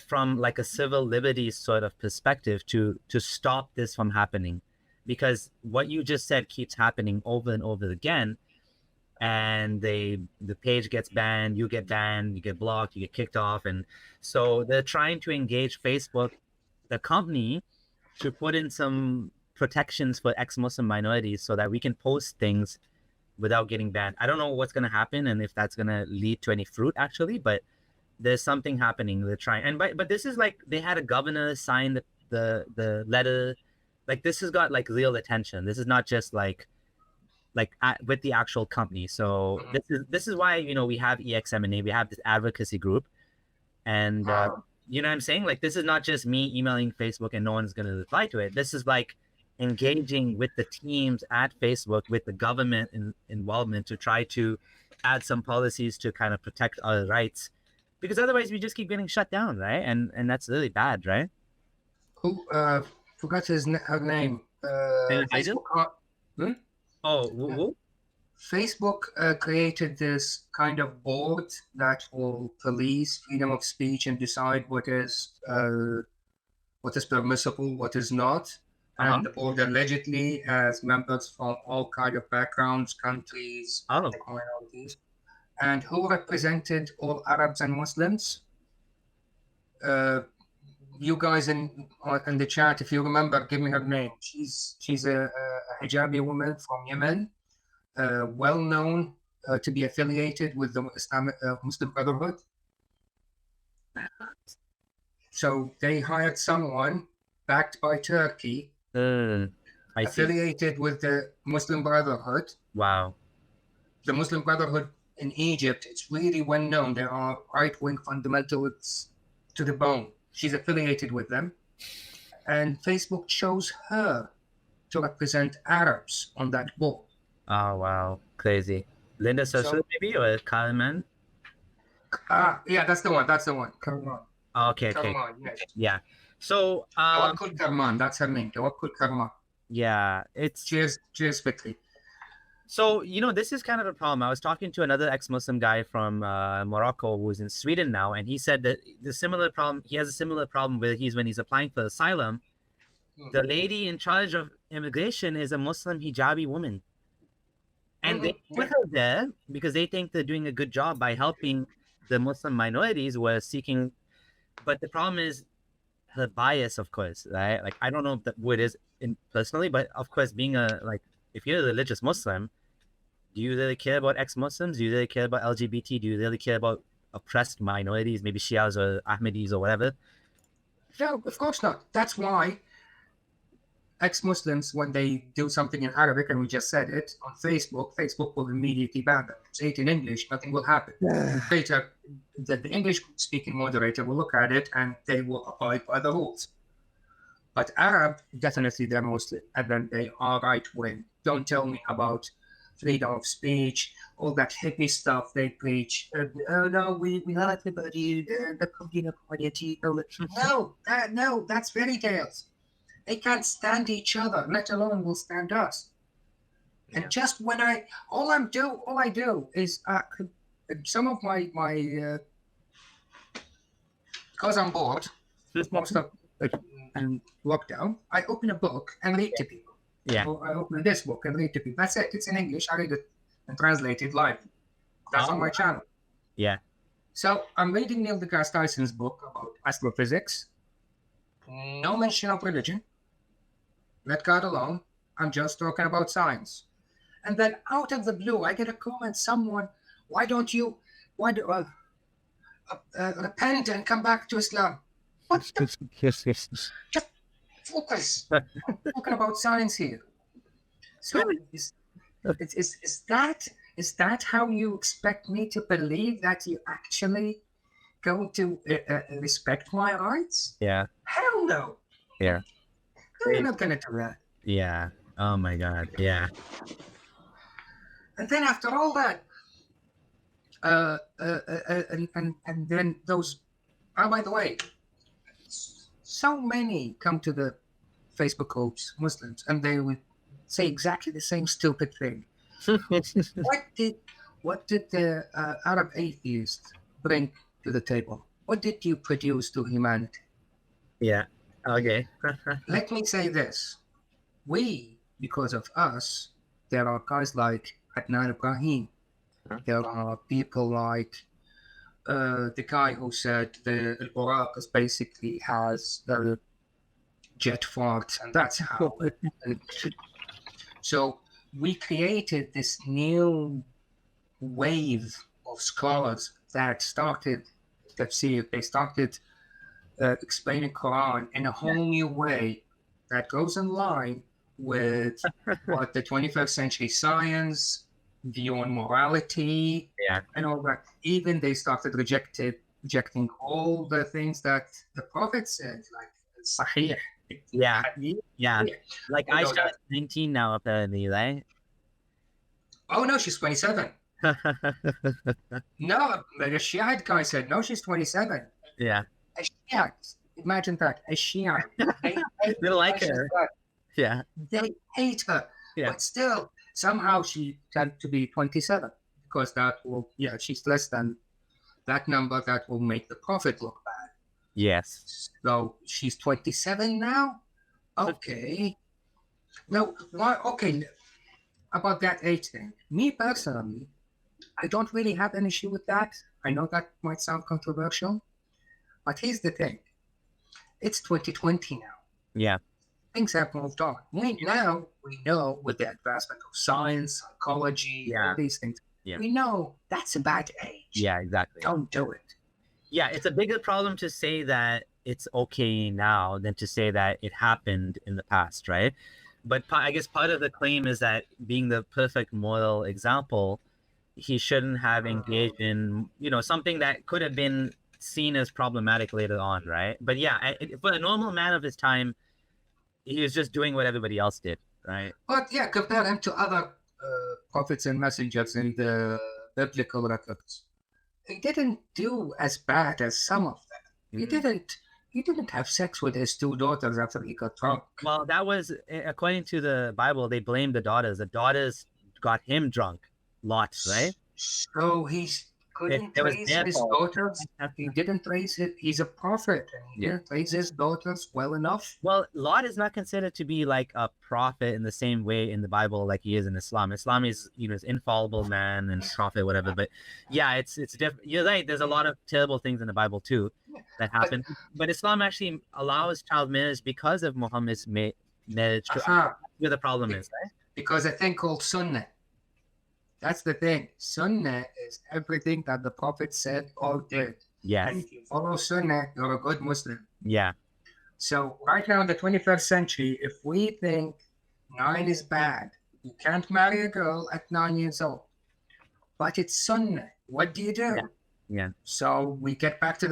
from like a civil liberties sort of perspective to stop this from happening, because what you just said keeps happening over and over again, and the page gets banned, you get blocked, you get kicked off. And so they're trying to engage Facebook, the company, to put in some protections for ex-Muslim minorities so that we can post things without getting banned. I don't know what's going to happen and if that's going to lead to any fruit actually, but there's something happening. They're trying. And but this is like, they had a governor sign the letter. Like, this has got like real attention. This is not just with the actual company. So this is why, we have EXMNA, we have this advocacy group. And you know what I'm saying? Like, this is not just me emailing Facebook and no one's going to reply to it. This is like engaging with the teams at Facebook, with the government involvement, to try to add some policies to kind of protect our rights, because otherwise we just keep getting shut down, right? And that's really bad, right? Who forgot her name? Facebook. Who? Facebook created this kind of board that will police freedom of speech and decide what is permissible, what is not. And the board allegedly has members from all kind of backgrounds, countries, minorities. And who represented all Arabs and Muslims? You guys in the chat, if you remember, give me her name. She's a hijabi woman from Yemen, well known to be affiliated with the Islamic Muslim Brotherhood. So they hired someone backed by Turkey, affiliated with the Muslim Brotherhood. Wow. The Muslim Brotherhood in Egypt, it's really well known. There are right-wing fundamentalists to the bone. She's affiliated with them. And Facebook chose her to represent Arabs on that board. Oh, wow. Crazy. Linda Sosa, maybe, or Kalman? Yeah, that's the one. Karman. Okay. Karman, yes. Yeah. So, Tawakkul Karman, that's her name. Tawakkul Karman. Yeah, it's... Cheers, Victory. So, this is kind of a problem. I was talking to another ex-Muslim guy from Morocco who's in Sweden now, and he said that he has a similar problem when he's applying for asylum. The lady in charge of immigration is a Muslim hijabi woman. And they put her there because they think they're doing a good job by helping the Muslim minorities who are seeking. But the problem is her bias, of course, right? Like, I don't know who it is personally, but of course, being if you're a religious Muslim, do you really care about ex-Muslims? Do you really care about LGBT? Do you really care about oppressed minorities, maybe Shias or Ahmadis or whatever? No, of course not. That's why ex-Muslims, when they do something in Arabic, and we just said it, on Facebook will immediately ban them. Say it in English, nothing will happen. Later, the English-speaking moderator will look at it and they will abide by the rules. But Arab, definitely they're Muslim, and then they are right wing. Don't tell me about freedom of speech, all that hippie stuff they preach. No, we like liberty, the community. No, that's fairy tales. They can't stand each other, let alone will stand us. Yeah. And just when all I do is some of my because I'm bored, most of and lockdown, I open a book and read to people. Yeah. Or I open this book and read to people. That's it. It's in English. I read it and translate it live. That's on my channel. Yeah. So I'm reading Neil deGrasse Tyson's book about astrophysics. No mention of religion. Let God alone. I'm just talking about science. And then out of the blue, I get a comment. Someone, why do repent and come back to Islam? What the? Just focus. Talking about science here. So is that how you expect me to believe that you actually going to respect my rights? Yeah. Hell no. Yeah. I'm not gonna do that. Yeah. Oh my God. Yeah. And then after all that, and then those. Oh, by the way, so many come to the Facebook groups, Muslims, and they would say exactly the same stupid thing. What did the Arab atheists bring to the table? What did you produce to humanity? Yeah. Okay. Let me say this. Because of us, there are guys like Adnan Ibrahim. There are people like the guy who said the Iraq is basically has the jet farts, and that's how it. So we created this new wave of scholars that started tafsir. They started explaining Quran in a whole new way that goes in line with what the 21st century science, view on morality, and all that. Even they started rejecting all the things that the Prophet said, like Sahih. Yeah. Like Aisha is 19 now, apparently, right? Oh no, she's 27. No, the Shiite guy said no, she's 27. Yeah. A Shiite, imagine that. A Shiite. They like her. Yeah. They hate her. Yeah. But still, somehow she turned to be 27 because that will, she's less than that number that will make the Prophet look bad. Yes. So she's 27 now? Okay. No, okay. About that age thing. Me personally, I don't really have an issue with that. I know that might sound controversial, but here's the thing. It's 2020 now. Yeah. Things have moved on. We know with the advancement of science, psychology, all these things, we know that's a bad age. Yeah, exactly. Don't do it. Yeah, it's a bigger problem to say that it's okay now than to say that it happened in the past, right? But I guess part of the claim is that being the perfect moral example, he shouldn't have engaged in, something that could have been seen as problematic later on, right? But yeah, for a normal man of his time, he was just doing what everybody else did, right? But yeah, compare him to other prophets and messengers in the biblical records. He didn't do as bad as some of them. Mm-hmm. He didn't have sex with his two daughters after he got drunk. Well, that was, according to the Bible, they blamed the daughters. The daughters got him drunk, lots, right? So he couldn't raise his daughters. He didn't raise it. He's a prophet. And he didn't raise his daughters well enough. Well, Lot is not considered to be like a prophet in the same way in the Bible like he is in Islam. Islam is, is infallible man and prophet, whatever. But yeah, it's different. You're right. There's a lot of terrible things in the Bible too that happen. But Islam actually allows child marriage because of Muhammad's marriage. Where the problem is, right? Because a thing called Sunnah. That's the thing. Sunnah is everything that the Prophet said or did. Yes. And if you follow Sunnah, you're a good Muslim. Yeah. So right now in the 21st century, if we think 9 is bad, you can't marry a girl at 9 years old. But it's Sunnah. What do you do? Yeah. So we get back to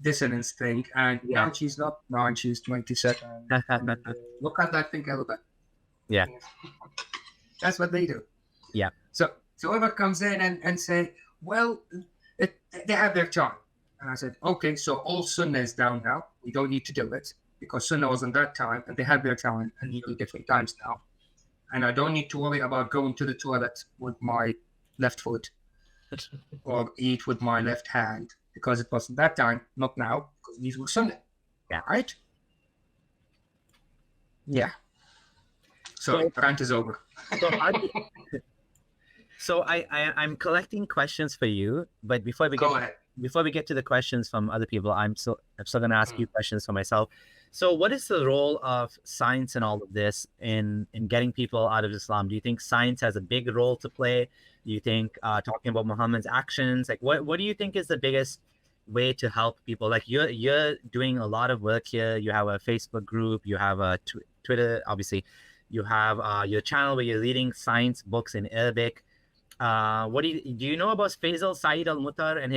dissonance thing, and Yeah. now she's not 9, she's 27. And, look at that thing, Elba. Yeah. That's what they do. Yeah. So whoever comes in and say, well, they have their child. And I said, okay, so all Sunnah is down now. We don't need to do it because Sunnah was in that time and they have their time and nearly different times now. And I don't need to worry about going to the toilet with my left foot or eat with my left hand because it was that time, not now, because these were Sunnah. Yeah. Right? Yeah. So rant is over. So I'm collecting questions for you, but before we get to the questions from other people, I'm still going to ask you questions for myself. So what is the role of science in all of this in getting people out of Islam? Do you think science has a big role to play? Do you think talking about Muhammad's actions, like what do you think is the biggest way to help people? Like you're doing a lot of work here. You have a Facebook group, you have a Twitter, obviously. You have your channel where you're reading science books in Arabic. What do you know about Faisal Saeed Al Mutar and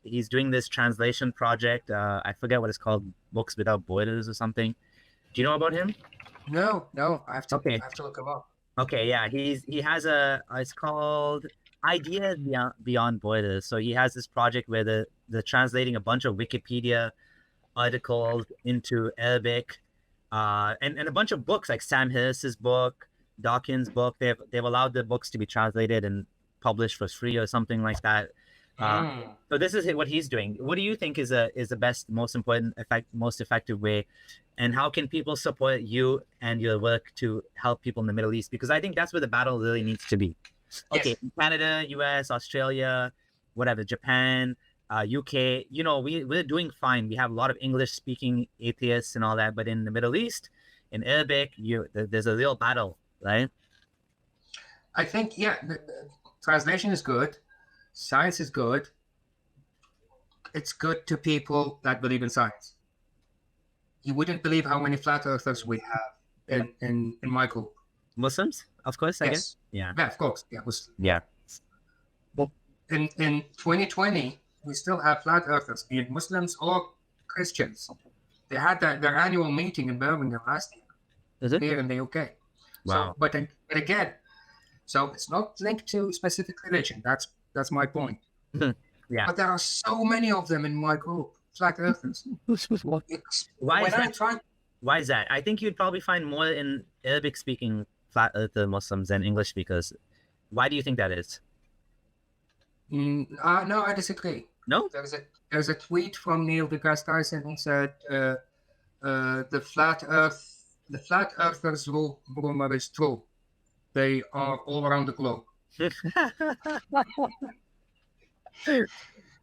he's doing this translation project? I forget what it's called, Books Without Borders or something. Do you know about him? No, I have to look him up. Okay, yeah, he has it's called Ideas Beyond Borders. So he has this project where they're translating a bunch of Wikipedia articles into Arabic, and a bunch of books like Sam Harris's book, Dawkins' book. They've allowed the books to be translated and published for free or something like that. So this is what he's doing. What do you think is the best, most important, most effective way, and how can people support you and your work to help people in the Middle East? Because I think that's where the battle really needs to be. Okay, yes. Canada, US, Australia, whatever, Japan, UK, we're doing fine. We have a lot of English-speaking atheists and all that, but in the Middle East, in Arabic, there's a real battle, right? I think, the translation is good. Science is good. It's good to people that believe in science. You wouldn't believe how many flat earthers we have in my group. Muslims, of course, I guess. Yeah, of course. Yeah, Muslims. Yeah. Well, in 2020, we still have flat earthers, be it Muslims or Christians. They had their annual meeting in Birmingham last year. Is it? Here in the UK. Wow. So, but again, so it's not linked to specific religion. That's my point. Yeah. But there are so many of them in my group, flat earthers. Why is that? I think you'd probably find more in Arabic-speaking flat earther Muslims than English speakers. Why do you think that is? No, I disagree. No? There's a tweet from Neil deGrasse Tyson who said the flat earthers rumor is true. They are all around the globe.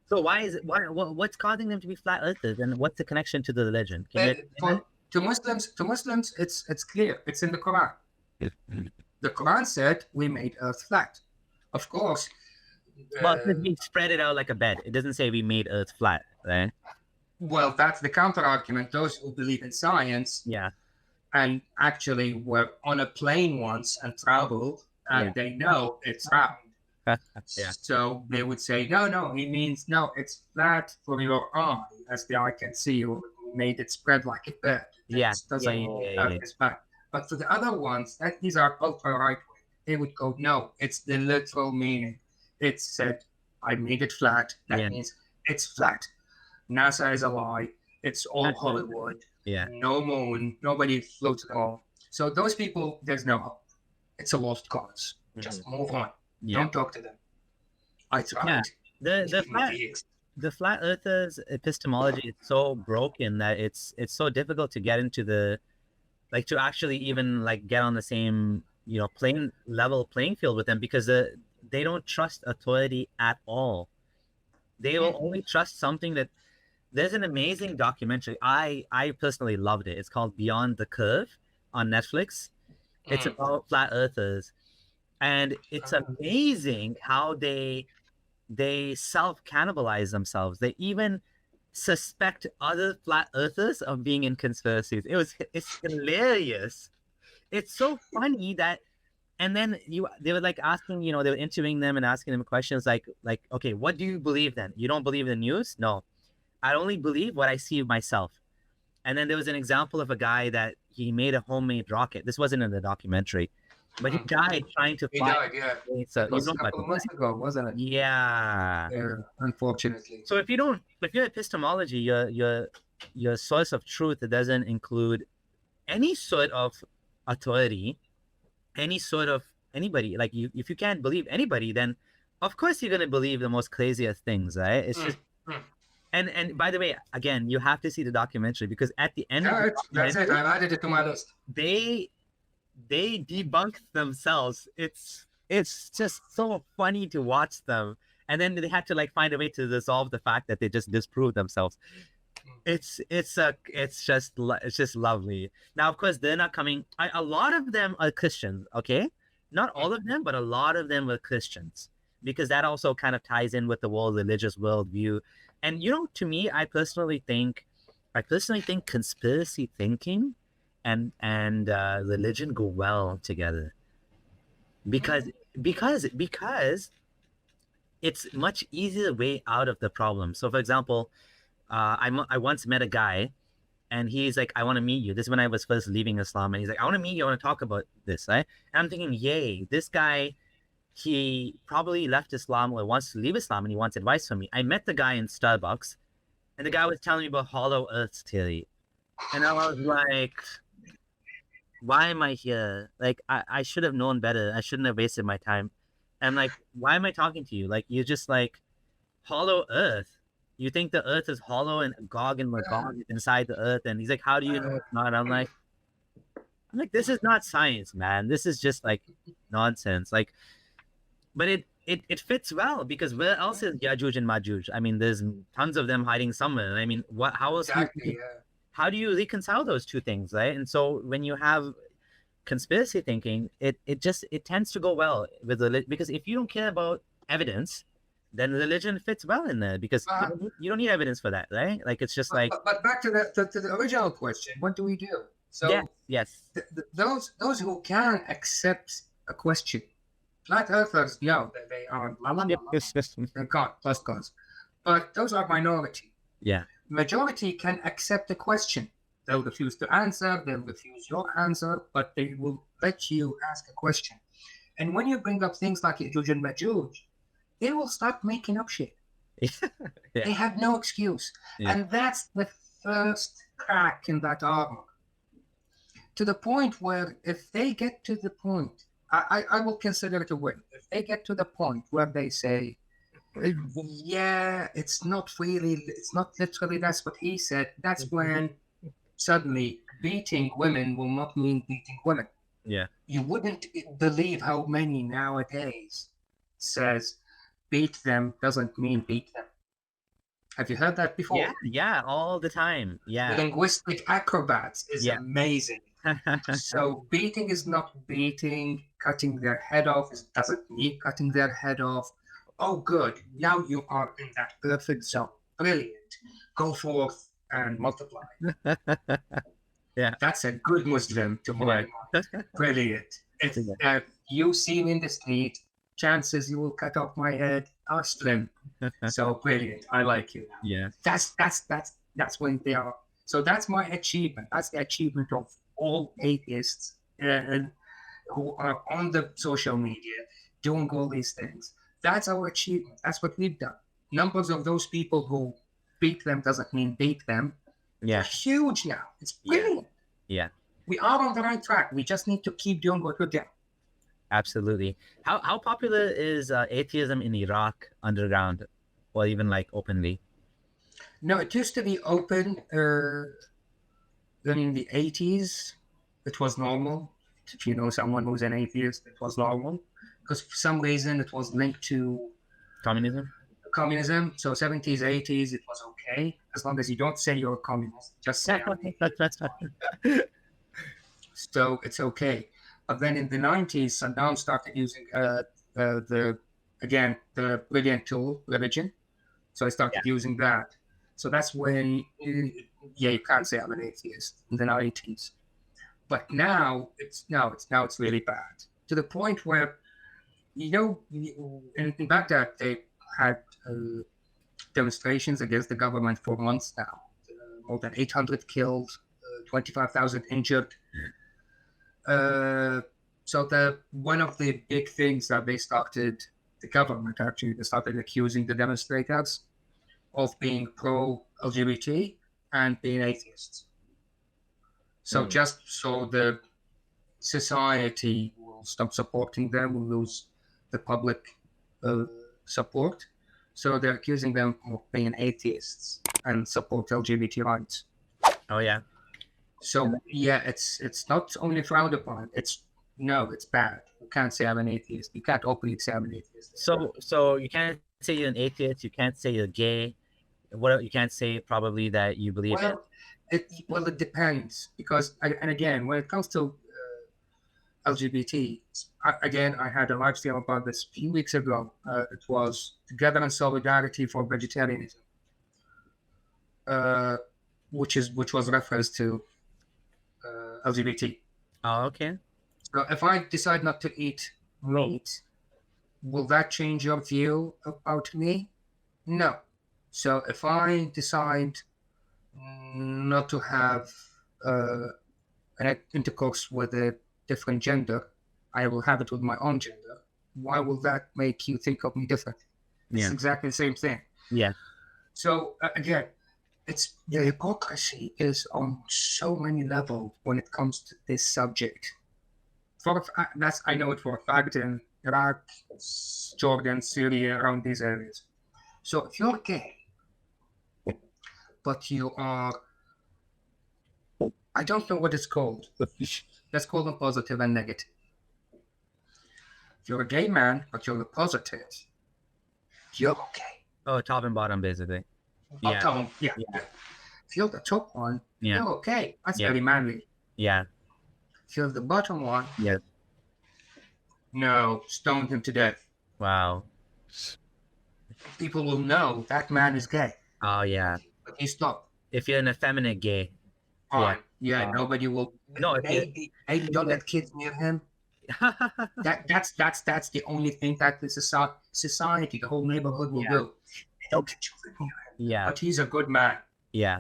So what's causing them to be flat earthers, and what's the connection to the religion? To Muslims, it's clear. It's in the Quran. The Quran said we made Earth flat. Of course. Well, we spread it out like a bed. It doesn't say we made Earth flat, right? Well, that's the counter argument. Those who believe in science, and actually were on a plane once and traveled, and they know it's round. So they would say, no, he means no, it's flat for your eye, as the eye can see. You made it spread like a bed. It's flat. But for the other ones, these are ultra right wing. They would go, no, it's the literal meaning. It said, I made it flat. That means it's flat. NASA is a lie. It's all Hollywood. No moon. Nobody floats at all. So those people, there's no hope. It's a lost cause. Just move on. Don't talk to them. I tried. The flat earthers epistemology is so broken that it's so difficult to get into to actually even get on the same playing field with them, because they don't trust authority at all. They will only trust something that. There's an amazing documentary. I personally loved it. It's called Beyond the Curve on Netflix. It's about flat earthers, and it's amazing how they self-cannibalize themselves. They even suspect other flat earthers of being in conspiracies. It's hilarious. It's so funny that, and then they were asking, they were interviewing them and asking them questions like, okay, what do you believe then? You don't believe in the news? No. I only believe what I see myself. And then there was an example of a guy that he made a homemade rocket. This wasn't in the documentary, but he died trying to He fly. died, yeah. So It you was know a about couple of this, months right? ago, wasn't it? Yeah. Yeah, unfortunately. So if your epistemology, your source of truth doesn't include any sort of authority, any sort of anybody, like you, if you can't believe anybody, then of course you're gonna believe the most craziest things, right? It's just Mm. and by the way, again, you have to see the documentary because at the end of the That's it. documentary, I've added it to my list. they they debunk themselves. It's just so funny to watch them. And then they had to like find a way to resolve the fact that they just disproved themselves. It's just lovely. Now, of course, they're not coming. A lot of them are Christians, okay? Not all of them, but a lot of them were Christians because that also kind of ties in with the whole religious worldview. And to me, I personally think conspiracy thinking and religion go well together because because it's much easier way out of the problem. So, for example, I once met a guy and he's like, I want to meet you. This is when I was first leaving Islam. And he's like, I want to meet you. I want to talk about this. Right? And I'm thinking, yay, this guy, he probably left Islam or wants to leave Islam and he wants advice from me. I met the guy in Starbucks and the guy was telling me about hollow earth theory. And I was like, why am I here? Like, I should have known better. I shouldn't have wasted my time. And like, why am I talking to you? Like, you're just like hollow earth. You think the earth is hollow and Gog and Magog is inside the earth. And he's like, how do you know it's not? I'm like, this is not science, man. This is just like nonsense. Like, but it fits well because where else is Yajuj and Majuj? I mean, there's tons of them hiding somewhere. I mean, how else? Exactly, how do you reconcile those two things, right? And so when you have conspiracy thinking, it tends to go well with religion because if you don't care about evidence, then religion fits well in there because you don't need evidence for that, right? Like it's just like. But back to the original question, what do we do? So yes. Those who can accept a question, flat earthers, they are they can't plus cause, but those are minority. Yeah. Majority can accept the question. They'll refuse to answer, they'll refuse your answer, but they will let you ask a question. And when you bring up things like Yajuj and Majuj, they will start making up shit. They have no excuse. Yeah. And that's the first crack in that armor. To the point where if they get to the point, I will consider it a win. If they get to the point where they say, yeah, it's not literally that's what he said, that's when suddenly beating women will not mean beating women. Yeah. You wouldn't believe how many nowadays says beat them doesn't mean beat them. Have you heard that before? Yeah, all the time. Yeah. Linguistic acrobats is amazing. So beating is not beating, cutting their head off doesn't mean cutting their head off. Oh, good. Now you are in that perfect zone. Brilliant. Go forth and multiply. Yeah. That's a good Muslim to my mind. Brilliant. If you see me in the street, chances you will cut off my head are slim. So brilliant. I like you. Yeah. That's when they are. So that's my achievement. That's the achievement of all atheists who are on the social media doing all these things. That's our achievement. That's what we've done. Numbers of those people who beat them doesn't mean beat them. Yeah. It's huge now. It's brilliant. Yeah. We are on the right track. We just need to keep doing what we're doing. Absolutely. How popular is atheism in Iraq underground or even like openly? No, it used to be open in the 80s. It was normal. If you know someone who's an atheist, it was normal. Because for some reason it was linked to communism. So 70s, 80s, it was okay. As long as you don't say you're a communist. Just say So it's okay. But then in the 90s, Saddam started using the brilliant tool, religion. So I started using that. So that's when, you can't say I'm an atheist in the 90s. But now it's really bad. To the point where, in Baghdad, they demonstrations against the government for months now. More than 800 killed, 25,000 injured. So one of the big things that they started, the government actually, they started accusing the demonstrators of being pro-LGBT and being atheists. So just so the society will stop supporting them, will lose the public support. So they're accusing them of being atheists and support LGBT rights. Oh yeah. So yeah, it's not only frowned upon. It's bad. You can't say I'm an atheist. You can't openly say I'm an atheist. So you can't say you're an atheist. You can't say you're gay. What you can't say probably that you believe in. It depends, because and again, when it comes to LGBT, I had a live stream about this a few weeks ago. It was Together in Solidarity for Vegetarianism, which was reference to LGBT. Oh, okay. So if I decide not to eat meat, will that change your view about me? No. So if I decide not to have an intercourse with a different gender, I will have it with my own gender. Why will that make you think of me different? It's exactly the same thing. Yeah. So again, the hypocrisy is on so many levels when it comes to this subject. I know it for a fact in Iraq, Jordan, Syria, around these areas. So if you're gay, but you are, I don't know what it's called, but let's call them positive and negative. If you're a gay man, but you're a positive, you're okay. Oh, top and bottom, basically. Yeah. If you're the top one, you're okay. That's very manly. Yeah. If you're the bottom one, yeah. No, stone him to death. Wow. People will know that man is gay. Oh yeah. But he stopped. If you're an effeminate gay. Nobody will. No, maybe don't let kids near him. That's the only thing that the society, the whole neighborhood will do. Don't get children near him. Yeah. But he's a good man. Yeah.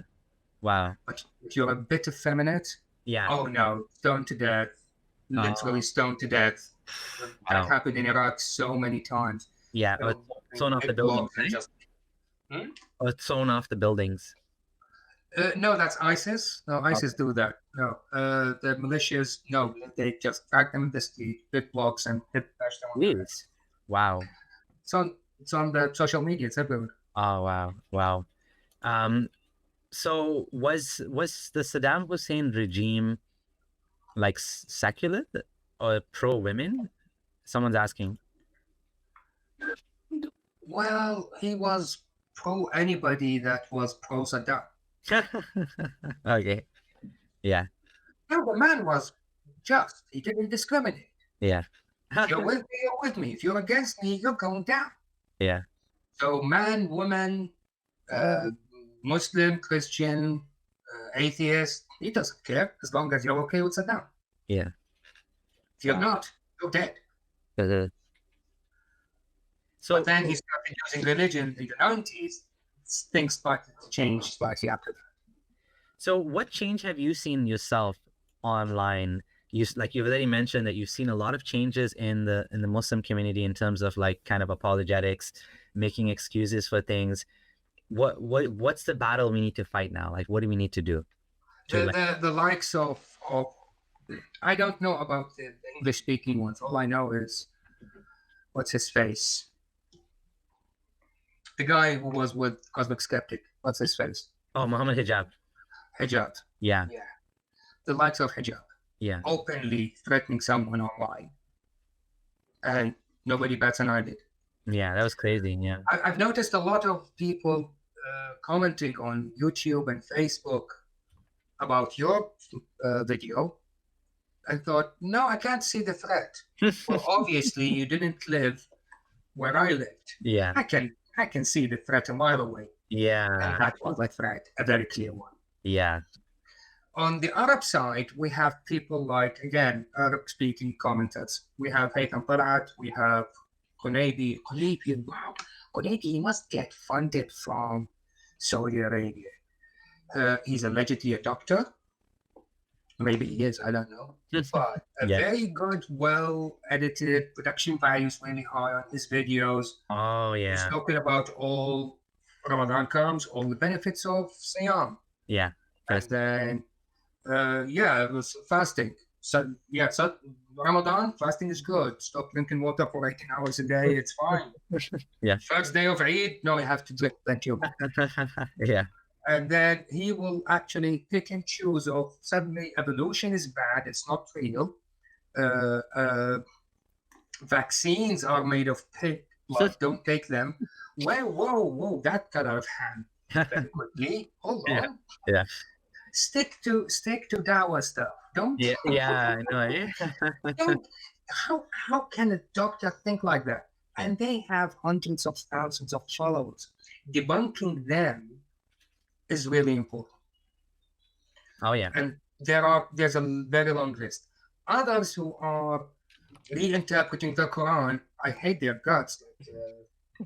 Wow. But if you're a bit effeminate, oh no, stoned to death. Literally stoned to death. That happened in Iraq so many times. Yeah, thrown off the buildings. Or thrown off the buildings. No, that's ISIS. No, ISIS do that. No, the militias, no, they just drag them in the street, hit blocks, and bash them. Yes. Wow. It's on the social media. It's everywhere. Oh wow. So was the Saddam Hussein regime like secular or pro women? Someone's asking. Well, he was pro anybody that was pro Saddam. Okay. Yeah. No, the man was just. He didn't discriminate. Yeah. If you're with me, you're with me. If you're against me, you're going down. Yeah. So man, woman, Muslim, Christian, atheist, he doesn't care as long as you're okay with Saddam. Yeah. If you're not, you're dead. But then he started using religion in the 90s. Things started to change slightly after that. So what change have you seen yourself online? You've already mentioned that you've seen a lot of changes in the Muslim community in terms of like kind of apologetics, making excuses for things. What's the battle we need to fight now? Like, what do we need to do? The likes of I don't know about the English speaking ones. All I know is what's his face? The guy who was with Cosmic Skeptic. What's his face? Oh, Muhammad Hijab. Hijab. Yeah. The likes of Hijab. Yeah. Openly threatening someone online. And nobody bats an eyelid. Yeah, that was crazy. Yeah. I've noticed a lot of people commenting on YouTube and Facebook about your video. I thought, no, I can't see the threat. Well, obviously, you didn't live where I lived. Yeah. I can see the threat a mile away. Yeah. And that was a threat, a very clear one. Yeah. On the Arab side, we have people like, again, Arab-speaking commenters. We have Haytham Talat, we have Qunaybi, he must get funded from Saudi Arabia. He's allegedly a doctor. Maybe he is, I don't know. But a Yeah. very good, well-edited, production values really high on his videos. Oh He's yeah. talking about all Ramadan comes, all the benefits of Siyam. Yeah. And then, it was fasting. So Ramadan, fasting is good. Stop drinking water for 18 hours a day. It's fine. Yeah. First day of Eid, no, you have to drink plenty of water. Yeah. And then he will actually pick and choose of suddenly evolution is bad. It's not real. Vaccines are made of pig blood. Don't take them. Well, whoa, that got out of hand very quickly. Hold on. Yeah. Stick to Dawah stuff. Don't. Yeah. I know. Don't. How can a doctor think like that? And they have hundreds of thousands of followers. Debunking them is really important. Oh yeah. And there's a very long list. Others who are reinterpreting the Quran, I hate their guts.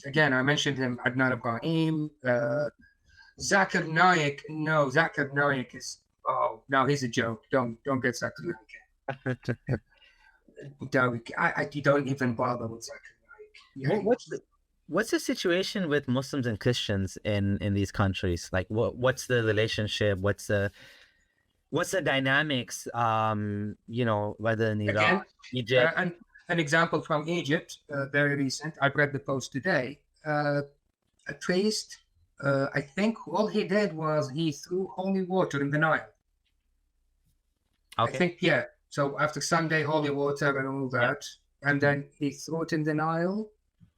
Again, I mentioned him, Adnan Ibrahim, Zakir Naik. No, Zakir Naik is he's a joke. Don't get Zakir Naik. I don't even bother with Zakir Naik. What's the situation with Muslims and Christians in these countries? Like, what's the relationship? What's the dynamics? Whether in Iraq, Egypt. And an example from Egypt, very recent. I've read the post today. A priest, I think all he did was he threw holy water in the Nile. Okay. I think, yeah. So after Sunday, holy water and all that, and then he threw it in the Nile.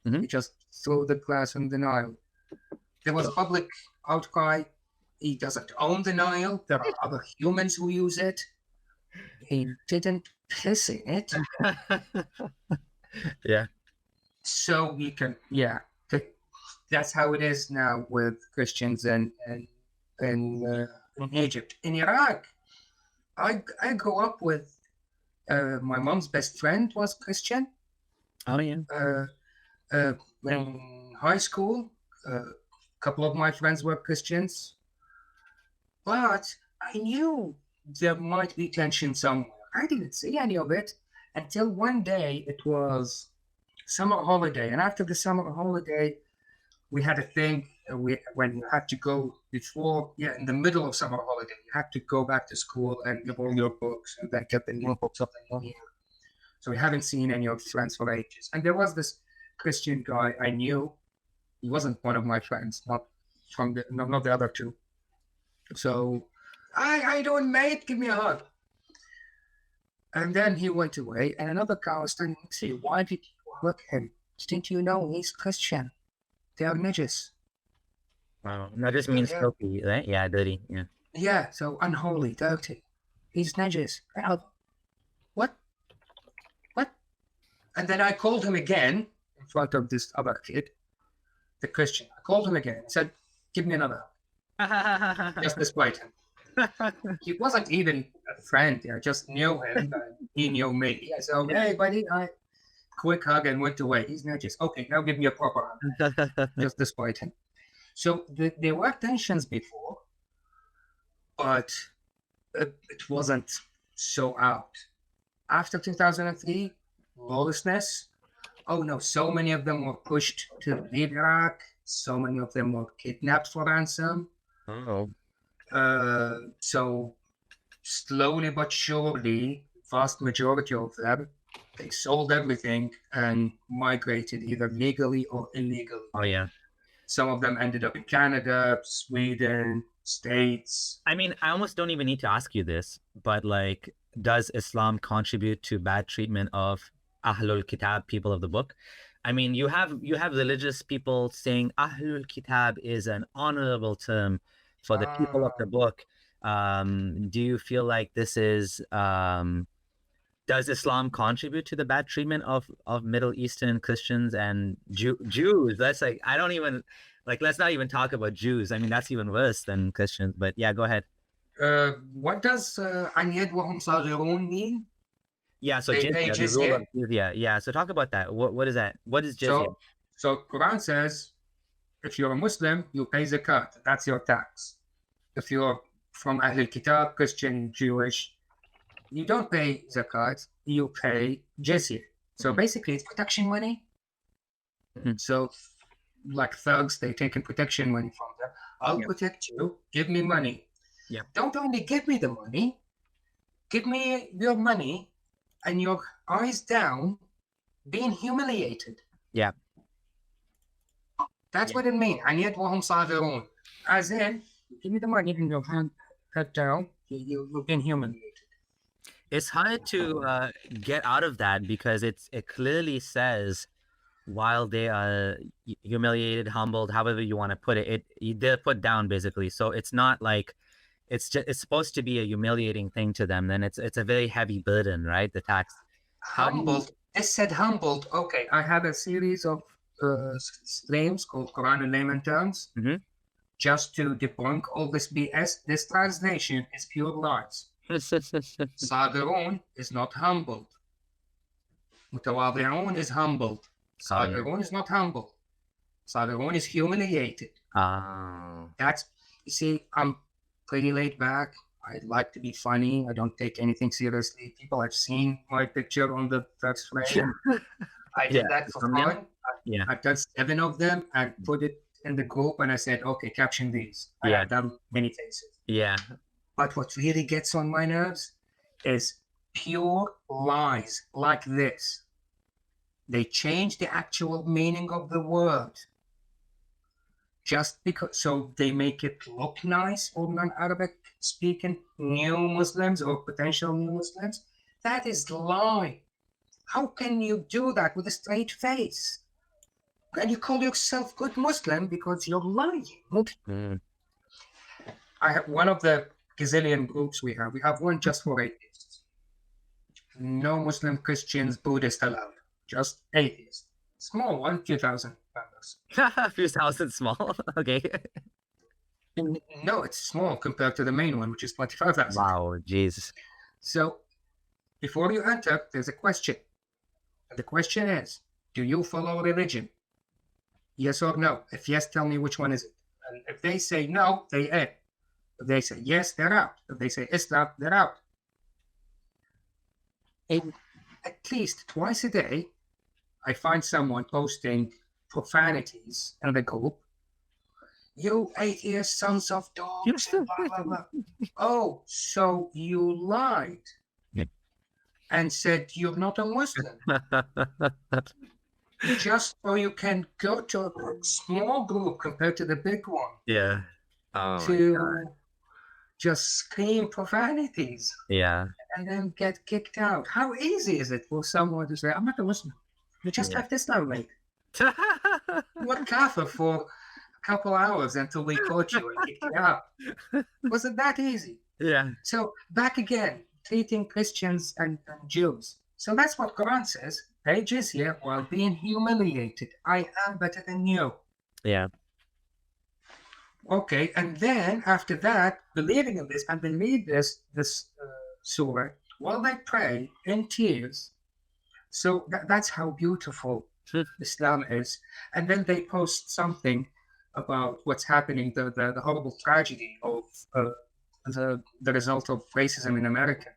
Mm-hmm. He just threw the glass in the Nile. There was public outcry. He doesn't own the Nile. There are other humans who use it. He didn't piss in it. Yeah. So we can, that's how it is now with Christians in Egypt. In Iraq, I grew up with my mom's best friend was Christian. Oh yeah. In high school, a couple of my friends were Christians, but I knew there might be tension somewhere. I didn't see any of it until one day it was summer holiday, and after the summer holiday, we had a thing when you had to go in the middle of summer holiday, you had to go back to school and give all your books and then get the new books up in 1 year. So we haven't seen any of the friends for ages. And there was this Christian guy I knew. He wasn't one of my friends, not the other two. So, I doing, mate? Give me a hug. And then he went away, and another guy was standing next to me. Why did you hug him? Didn't you know he's Christian? They are najis. Wow. Najis means filthy, right? Yeah, dirty. Yeah. Yeah, so unholy, dirty. He's najis. What? And then I called him again in front of this other kid, the Christian. I called him again and said, give me another. Just despite him. He wasn't even a friend. I just knew him. He knew me. I said, hey, buddy, quick hug and went away. He's najis. Okay, now give me a proper hug. Just despite him. So there were tensions before, but it wasn't so out. After 2003, lawlessness. Oh no, so many of them were pushed to leave Iraq. So many of them were kidnapped for ransom. Oh. So slowly but surely, vast majority of them, they sold everything and migrated either legally or illegally. Oh yeah. Some of them ended up in Canada, Sweden, States. I mean, I almost don't even need to ask you this, but like, does Islam contribute to bad treatment of Ahlul Kitab, people of the book? I mean, you have religious people saying Ahlul Kitab is an honorable term for the people of the book. Do you feel like this is does Islam contribute to the bad treatment of Middle Eastern Christians and Jews? That's like, I don't even like, let's not even talk about Jews. I mean, that's even worse than Christians. But yeah, go ahead. What does "an yadwahum saghirun" mean? Yeah, so jizya, the rule of jizya. Yeah, so talk about that. What is that? What is jizya? So Quran says if you're a Muslim, you pay zakat. That's your tax. If you're from Ahlul Kitab, Christian, Jewish, you don't pay zakat. You pay jizya. So basically, it's protection money. So, like thugs, they take in protection money from them. I'll protect you. Give me money. Yeah. Don't only give me the money. Give me your money and your eyes down, being humiliated. Yeah. That's what it means. And yet, وهم صاغرون. As in, give me the money and your head down. You've been humiliated. It's hard to get out of that because it clearly says while they are humiliated, humbled, however you want to put it, they're put down basically. So it's not like it's supposed to be a humiliating thing to them. Then it's a very heavy burden, right? The tax. Humbled. It said humbled. Okay, I have a series of streams called Quran and layman terms, just to debunk all this BS. This translation is pure lies. Sadirun is not humbled. Mutawadi'un is humbled. Sadirun is not humbled. Sadirun is humiliated. That's, you see, I'm pretty laid back. I like to be funny. I don't take anything seriously. People have seen my picture on the first frame. I did that for fun. I've done 7 of them and put it in the group, and I said, okay, caption these. I've done many faces. Yeah. But what really gets on my nerves is pure lies like this. They change the actual meaning of the word just because, so they make it look nice for non-Arabic speaking new Muslims or potential new Muslims. That is lie. How can you do that with a straight face? And you call yourself good Muslim because you're lying. I have one of the gazillion groups we have one just for atheists. No Muslim, Christians, Buddhists allowed. Just atheists. Small one, few thousand members. A few thousand small. Okay. No, it's small compared to the main one, which is 25,000. Wow, jeez. So, before you enter, there's a question. And the question is, do you follow religion? Yes or no? If yes, tell me which one is it. And if they say no, they in. If they say yes, they're out. If they say Islam, they're out. And at least twice a day, I find someone posting profanities in the group. You atheist sons of dogs. Blah, blah, blah. Oh, so you lied and said you're not a Muslim. Just so you can go to a small group compared to the big one. Yeah. To just scream profanities. Yeah. And then get kicked out. How easy is it for someone to say, I'm not a Muslim? You just have this now, mate. What kafir for a couple hours until we caught you and kicked you out? Wasn't that easy? Yeah. So back again, treating Christians and Jews. So that's what Quran says. Pay jizya while being humiliated. I am better than you. Yeah. Okay, and then after that, believing in this, and they read this surah while they pray in tears. So that's how beautiful Islam is. And then they post something about what's happening, the horrible tragedy of the result of racism in America.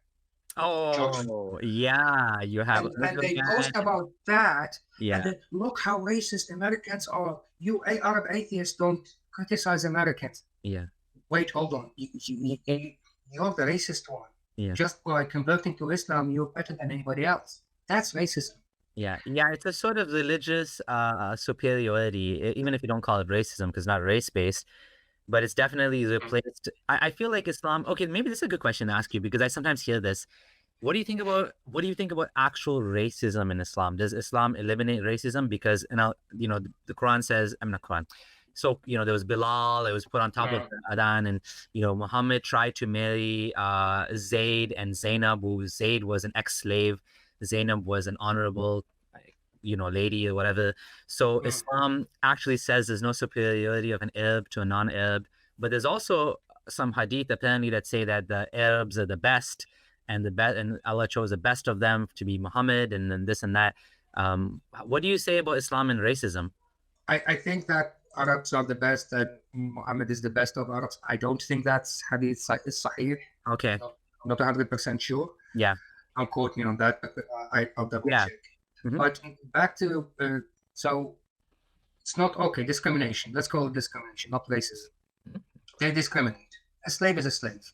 Oh, yeah, you have. And they post about that. Yeah. And then, look how racist Americans are. You Arab atheists don't criticize Americans. Yeah. Wait, hold on. You're the racist one. Yeah. Just by converting to Islam, you're better than anybody else. That's racism. Yeah. Yeah. It's a sort of religious superiority, even if you don't call it racism, because it's not race-based. But it's definitely replaced. I feel like Islam. Okay, maybe this is a good question to ask you because I sometimes hear this. What do you think about actual racism in Islam? Does Islam eliminate racism? Because the Quran says, I'm not Quran. So there was Bilal. It was put on top of Adhan, and Muhammad tried to marry Zayd and Zainab. Who Zayd was an ex-slave. Zainab was an honorable lady or whatever. So Islam actually says there's no superiority of an Arab to a non-Arab, but there's also some hadith apparently that say that the Arabs are the best, and Allah chose the best of them to be Muhammad, and then this and that. What do you say about Islam and racism? I think that Arabs are the best, and Muhammad is the best of Arabs. I don't think that's hadith is sahih. Okay. I'm not 100% sure. Yeah. Don't quote me on that, but I'll double check. Mhm. But back to, so it's not, okay, discrimination. Let's call it discrimination, not racism. They discriminate. A slave is a slave.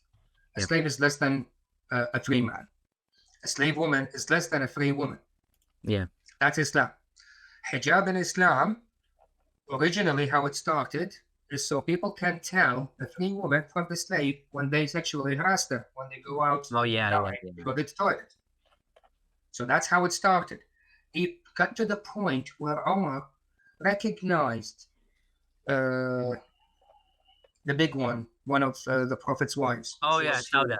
A Yep. slave is less than a free man. A slave woman is less than a free woman. Yeah. That's Islam. Hijab in Islam, originally how it started, is so people can tell the free woman from the slave when they sexually harass her, when they go out Oh yeah. to go to the toilet. So that's how it started. It got to the point where Omar recognized the big one of the Prophet's wives. Oh She yeah. was Sauda.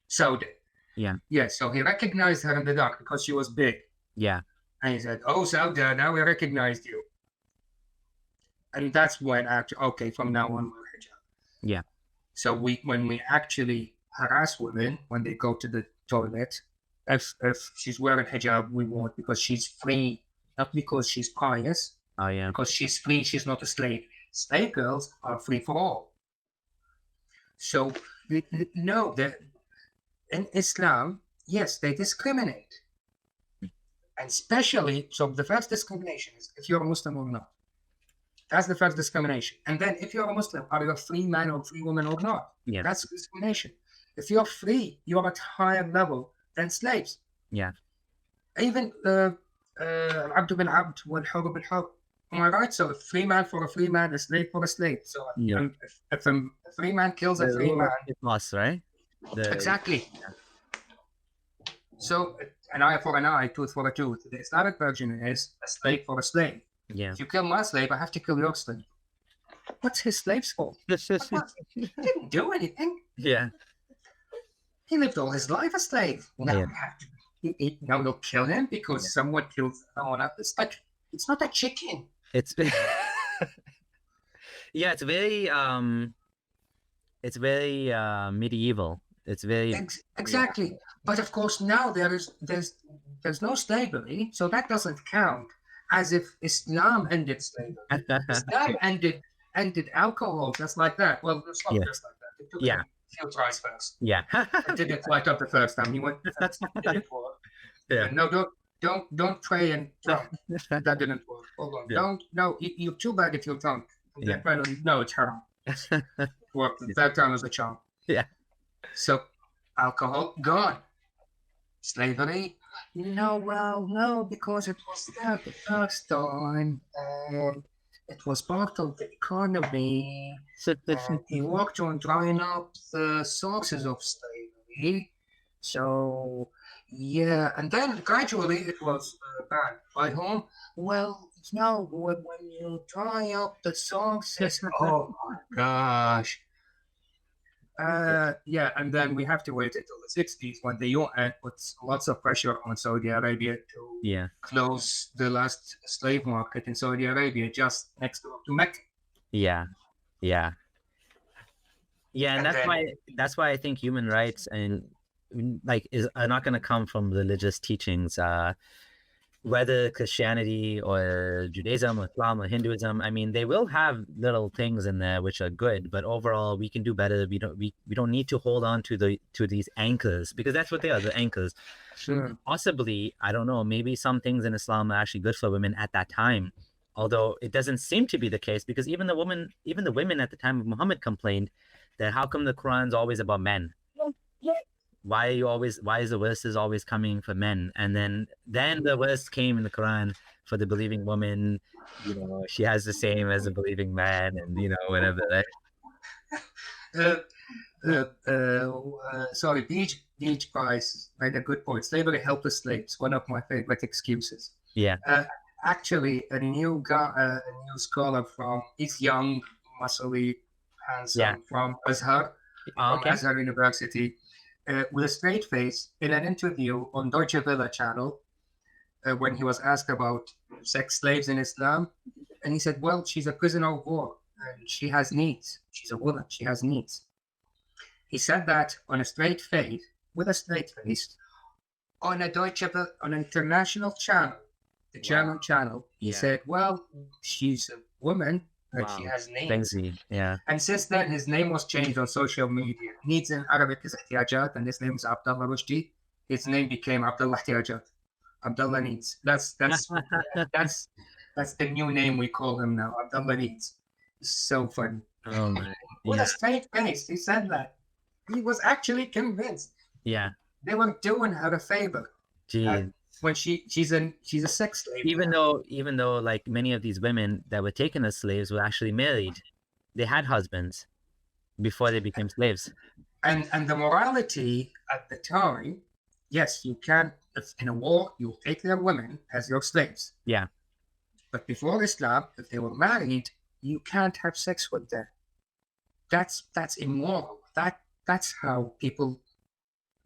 Sauda. Yeah. Yeah, so he recognized her in the dark because she was big. Yeah. And he said, "Oh, Sauda, now we recognized you." And that's when actually, okay, from now on, we're hijab. Yeah. So when we actually harass women when they go to the toilet, if she's wearing hijab, we won't, because she's free, not because she's pious, Oh yeah. because she's free, she's not a slave. Slave girls are free for all. So no, in Islam, yes, they discriminate. And especially, so the first discrimination is if you're a Muslim or not. That's the first discrimination. And then if you're a Muslim, are you a free man or free woman or not? Yeah. That's discrimination. If you're free, you're at higher level than slaves. Yeah. Even Abd bin Abd wal Hur bil Hur. Am I right? So a free man for a free man, a slave for a slave. So Yeah. if a free man kills a free man, It's lost, right? exactly. So an eye for an eye, tooth for a tooth. The Islamic version is a slave for a slave. Yeah. If you kill my slave, I have to kill your slave. What's his slave's fault? He didn't do anything. Yeah. He lived all his life a slave. Now Yeah. we have to now they'll kill him because someone killed someone else. It's like, it's not a chicken. It's yeah. It's very medieval. It's very Exactly. But of course now there's no slavery, so that doesn't count. As if Islam ended slavery. Islam ended alcohol just like that. Well, it's not Yeah. just like that. It took Yeah. him a few tries first. yeah. It didn't light up the first time. He went, that didn't work. Yeah. No, don't pray and drunk. That didn't work. Hold on. Yeah. You're too bad if you're drunk. Yeah. No, it's haram. Worked. The third time was a charm. Yeah. So alcohol gone. Slavery? No, because it was there the first time, and it was part of the economy. And he worked on drying up the sources of slavery. So, yeah, and then gradually it was banned. By whom? Well, when you dry up the sources, oh my gosh. Yeah, and then we have to wait until the 60s when the UN puts lots of pressure on Saudi Arabia to Yeah. close the last slave market in Saudi Arabia just next door to Mecca. Yeah. Yeah. Yeah, and And that's why I think human rights and are not going to come from religious teachings. Whether Christianity or Judaism or Islam or Hinduism, I mean, they will have little things in there which are good, but overall we can do better. We don't need to hold on to these anchors, because that's what they are, the anchors. Sure. Possibly, I don't know, maybe some things in Islam are actually good for women at that time, although it doesn't seem to be the case, because even the women at the time of Muhammad complained that how come the Quran's always about men? Why is the verses always coming for men? And then the verse came in the Quran for the believing woman, she has the same as a believing man, and whatever, right? Sorry, Beach Price made a good point. Slavery helped the slaves. One of my favorite excuses. Yeah. Actually, a new scholar he's young, muscly, handsome, from Azhar, from Azhar University. With a straight face, in an interview on Deutsche Welle channel, when he was asked about sex slaves in Islam, and he said, well, she's a prisoner of war, and she has needs. She's a woman, she has needs. He said that on a straight face, with a straight face, on a Deutsche Welle, on an international channel, the German channel. He said, well, she's a woman, and she has names. Crazy. Yeah. And since then, his name was changed on social media. Needs in Arabic is احتياجات, and his name is Abdullah Rushdie. His name became Abdullah احتياجات. Abdullah Needs. That's the new name we call him now. Abdullah Needs. So funny. Oh my. With a straight face, he said that. He was actually convinced. Yeah. They were doing her a favor. Gee. When she's a sex slave. Even though like many of these women that were taken as slaves were actually married, they had husbands before they became slaves. And the morality at the time, yes, you can, if in a war, you take their women as your slaves. Yeah. But before Islam, if they were married, you can't have sex with them. That's immoral. That's how people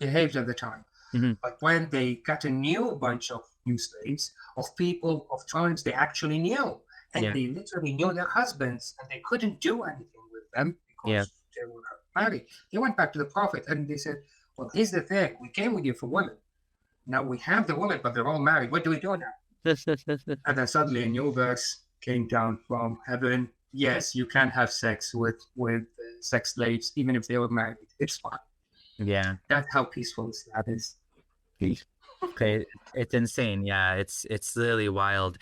behaved at the time. Mm-hmm. But when they got a new bunch of new slaves, of people, of tribes they actually knew, and they literally knew their husbands, and they couldn't do anything with them because they were married. They went back to the Prophet and they said, well, here's the thing, we came with you for women. Now we have the women, but they're all married. What do we do now? And then suddenly a new verse came down from heaven. Yes, you can have sex with sex slaves, even if they were married. It's fine. Yeah. That's how peaceful Islam is. Okay, it's insane. Yeah, it's really wild.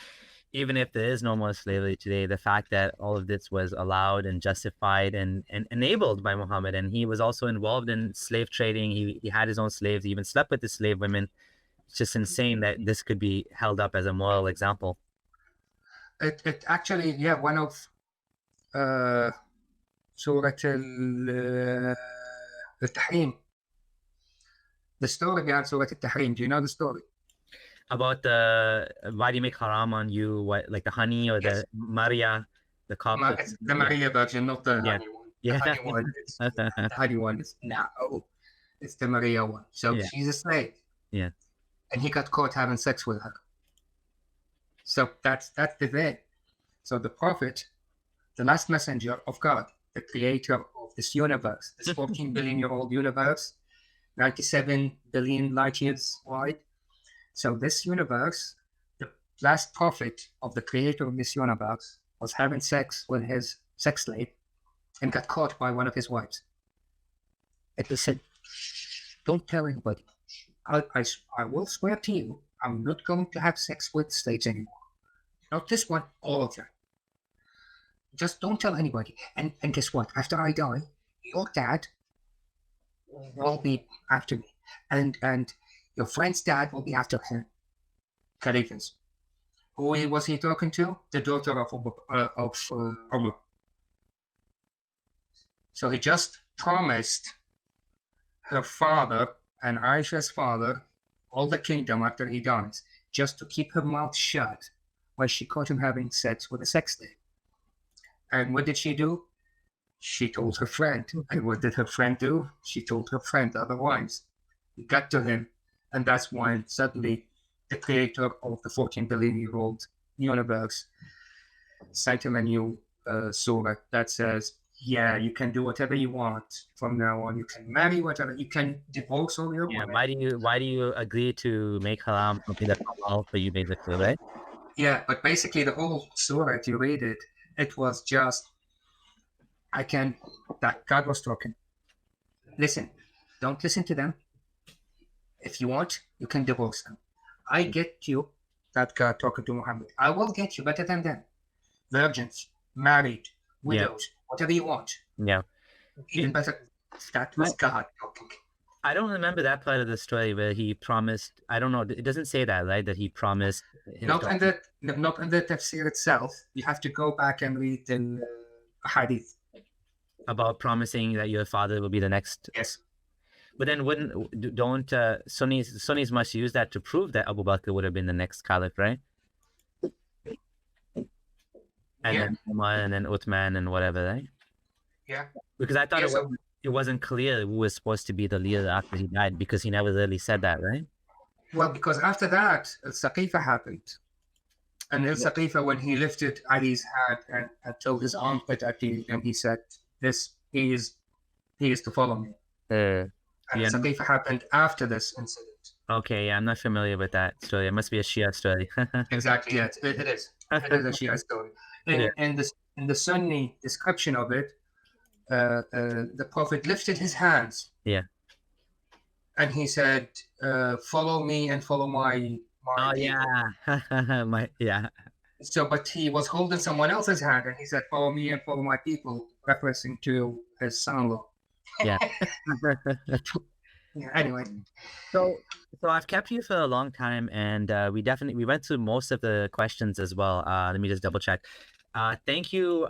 Even if there is no more slavery today, the fact that all of this was allowed and justified and enabled by Muhammad, and he was also involved in slave trading. He had his own slaves. He even slept with the slave women. It's just insane that this could be held up as a moral example. It actually, one of Surah Al-Tahrim. The story behind Surah Al-Tahrim. Do you know the story? About why do you make haram on you, what, like the honey or the Maria, the cup? The Maria version, not the honey one. Yeah. The honey one. The honey one is it's the Maria one. So she's a slave. Yeah. And he got caught having sex with her. So that's the thing. So the Prophet, the last messenger of God, the creator of this universe, this 14 billion-year-old universe, 97 billion light years wide. So this universe, the last prophet of the creator of this universe was having sex with his sex slave and got caught by one of his wives. And he said, don't tell anybody. I will swear to you, I'm not going to have sex with slaves anymore. Not this one, all of them. Just don't tell anybody. And guess what? After I die, your dad will be after me. And your friend's dad will be after him. Caliphs. Who was he talking to? The daughter of Umar. So he just promised her father and Aisha's father all the kingdom after he dies, just to keep her mouth shut while she caught him having sex with a sex slave. And what did she do? She told her friend. And what did her friend do? She told her friend otherwise. It got to him. And that's when suddenly the creator of the 14 billion-year-old universe sent him a new surah that says, you can do whatever you want from now on. You can marry whatever. You can divorce all your women. Why do you agree to make haram something that's halal for you, basically, right? Yeah, but basically the whole surah, if you read it, it was just, that God was talking. Listen, don't listen to them. If you want, you can divorce them. I get you, that God talking to Muhammad. I will get you better than them. Virgins, married, widows, whatever you want. Yeah. Even better. That was God talking. I don't remember that part of the story where he promised. I don't know. It doesn't say that, right? That he promised. Not in the tafsir itself. You have to go back and read the hadith. About promising that your father will be the next. Yes. But then don't Sunnis must use that to prove that Abu Bakr would have been the next caliph, right? And then Umar and then Uthman and whatever, right? Yeah. Because I thought it wasn't clear who was supposed to be the leader after he died, because he never really said that, right? Well, because after that, Al-Saqifa happened. And Al-Saqifa, when he lifted Ali's hand and told his armpit at him, and he said, he is to follow me. And Saqifa happened after this incident. Okay, I'm not familiar with that story. It must be a Shia story. Exactly, it is. It is a Shia story. In in the Sunni description of it, the Prophet lifted his hands. Yeah. And he said, "Follow me and follow my Oh people." yeah. Yeah. So, but he was holding someone else's hand, and he said, "Follow me and follow my people," referencing to his son-in-law. Yeah. Yeah, anyway, So I've kept you for a long time, and we went through most of the questions as well. Let me just double check. Thank you,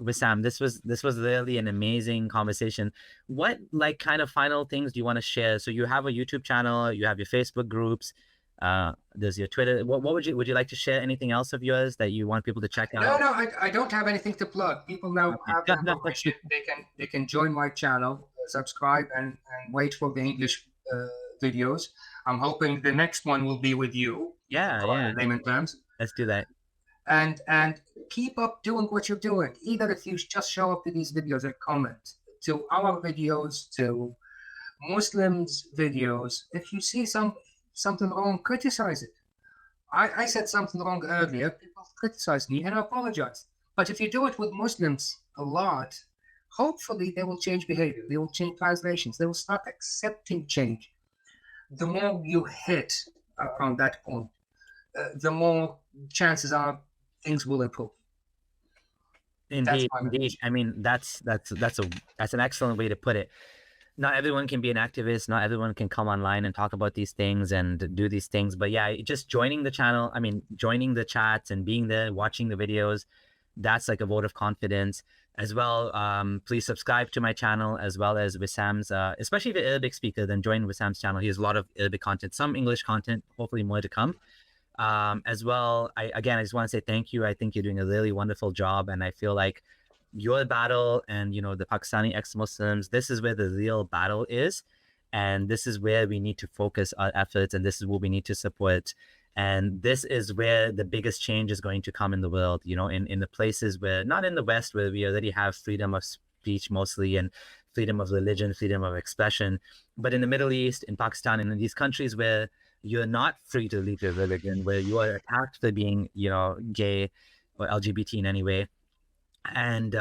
Wissam. This was really an amazing conversation. What like kind of final things do you want to share? So you have a YouTube channel, you have your Facebook groups, there's your Twitter. What would you like to share? Anything else of yours that you want people to check out? no, I don't have anything to plug. People now have the information. They can join my channel, subscribe, and wait for the English videos. I'm hoping the next one will be with you. Yeah. Layman terms. Let's do that. And keep up doing what you're doing. Either if you just show up to these videos and comment to our videos, to Muslims' videos. If you see something wrong, criticize it. I said something wrong earlier. People criticize me and I apologize. But if you do it with Muslims a lot, hopefully they will change behavior. They will change translations. They will start accepting change. The more you hit on that point, the more chances are things will improve. Indeed. I mean, that's an excellent way to put it. Not everyone can be an activist. Not everyone can come online and talk about these things and do these things. But yeah, just joining the channel, I mean, joining the chats and being there, watching the videos, that's like a vote of confidence as well. Please subscribe to my channel as well as Wissam's, especially if you're Arabic speaker, then join Wissam's channel. He has a lot of Arabic content, some English content, hopefully more to come. As well, I just want to say thank you. I think you're doing a really wonderful job, and I feel like your battle and the Pakistani ex-Muslims, this is where the real battle is, and this is where we need to focus our efforts, and this is what we need to support, and this is where the biggest change is going to come in the world, in the places where, not in the West, where we already have freedom of speech mostly and freedom of religion, freedom of expression, but in the Middle East, in Pakistan, and in these countries where you're not free to leave your religion, where you are attacked for being gay or LGBT in any way. And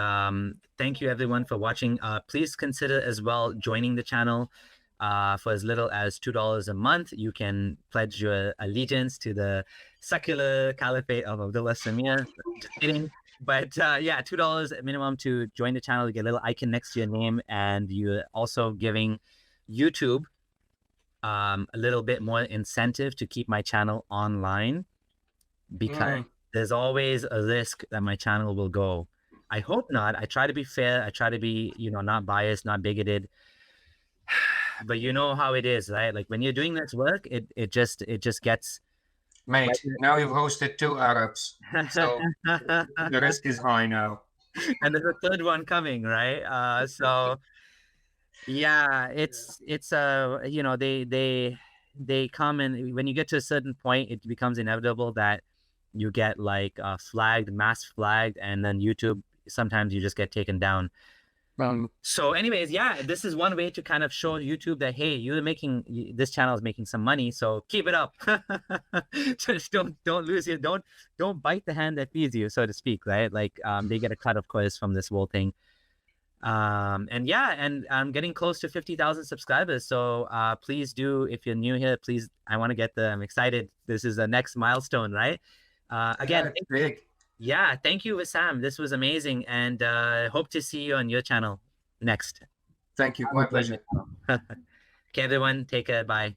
thank you everyone for watching. Please consider as well joining the channel. For as little as $2 a month, you can pledge your allegiance to the secular caliphate of Abdullah Samir. Just kidding. But yeah, $2 minimum to join the channel. You get a little icon next to your name, and you're also giving YouTube a little bit more incentive to keep my channel online, because there's always a risk that my channel will go. I hope not. I try to be fair. I try to be, not biased, not bigoted. But you know how it is, right? Like when you're doing this work, it just gets. Mate, now you've hosted 2 Arabs, so the risk is high now. And there's a third one coming, right? So yeah, it's they come, and when you get to a certain point, it becomes inevitable that you get like mass flagged, and then YouTube, sometimes you just get taken down. So anyways, yeah, this is one way to kind of show YouTube that, hey, this channel is making some money, so keep it up. Just don't lose your, don't bite the hand that feeds you, so to speak, right? Like they get a cut, of course, from this whole thing. And yeah, and I'm getting close to 50,000 subscribers, so please do, if you're new here, please, I'm excited. This is the next milestone, right? Again, big. Yeah, thank you, Wissam. This was amazing, and hope to see you on your channel next. Thank you. My pleasure. Okay, everyone, take care. Bye.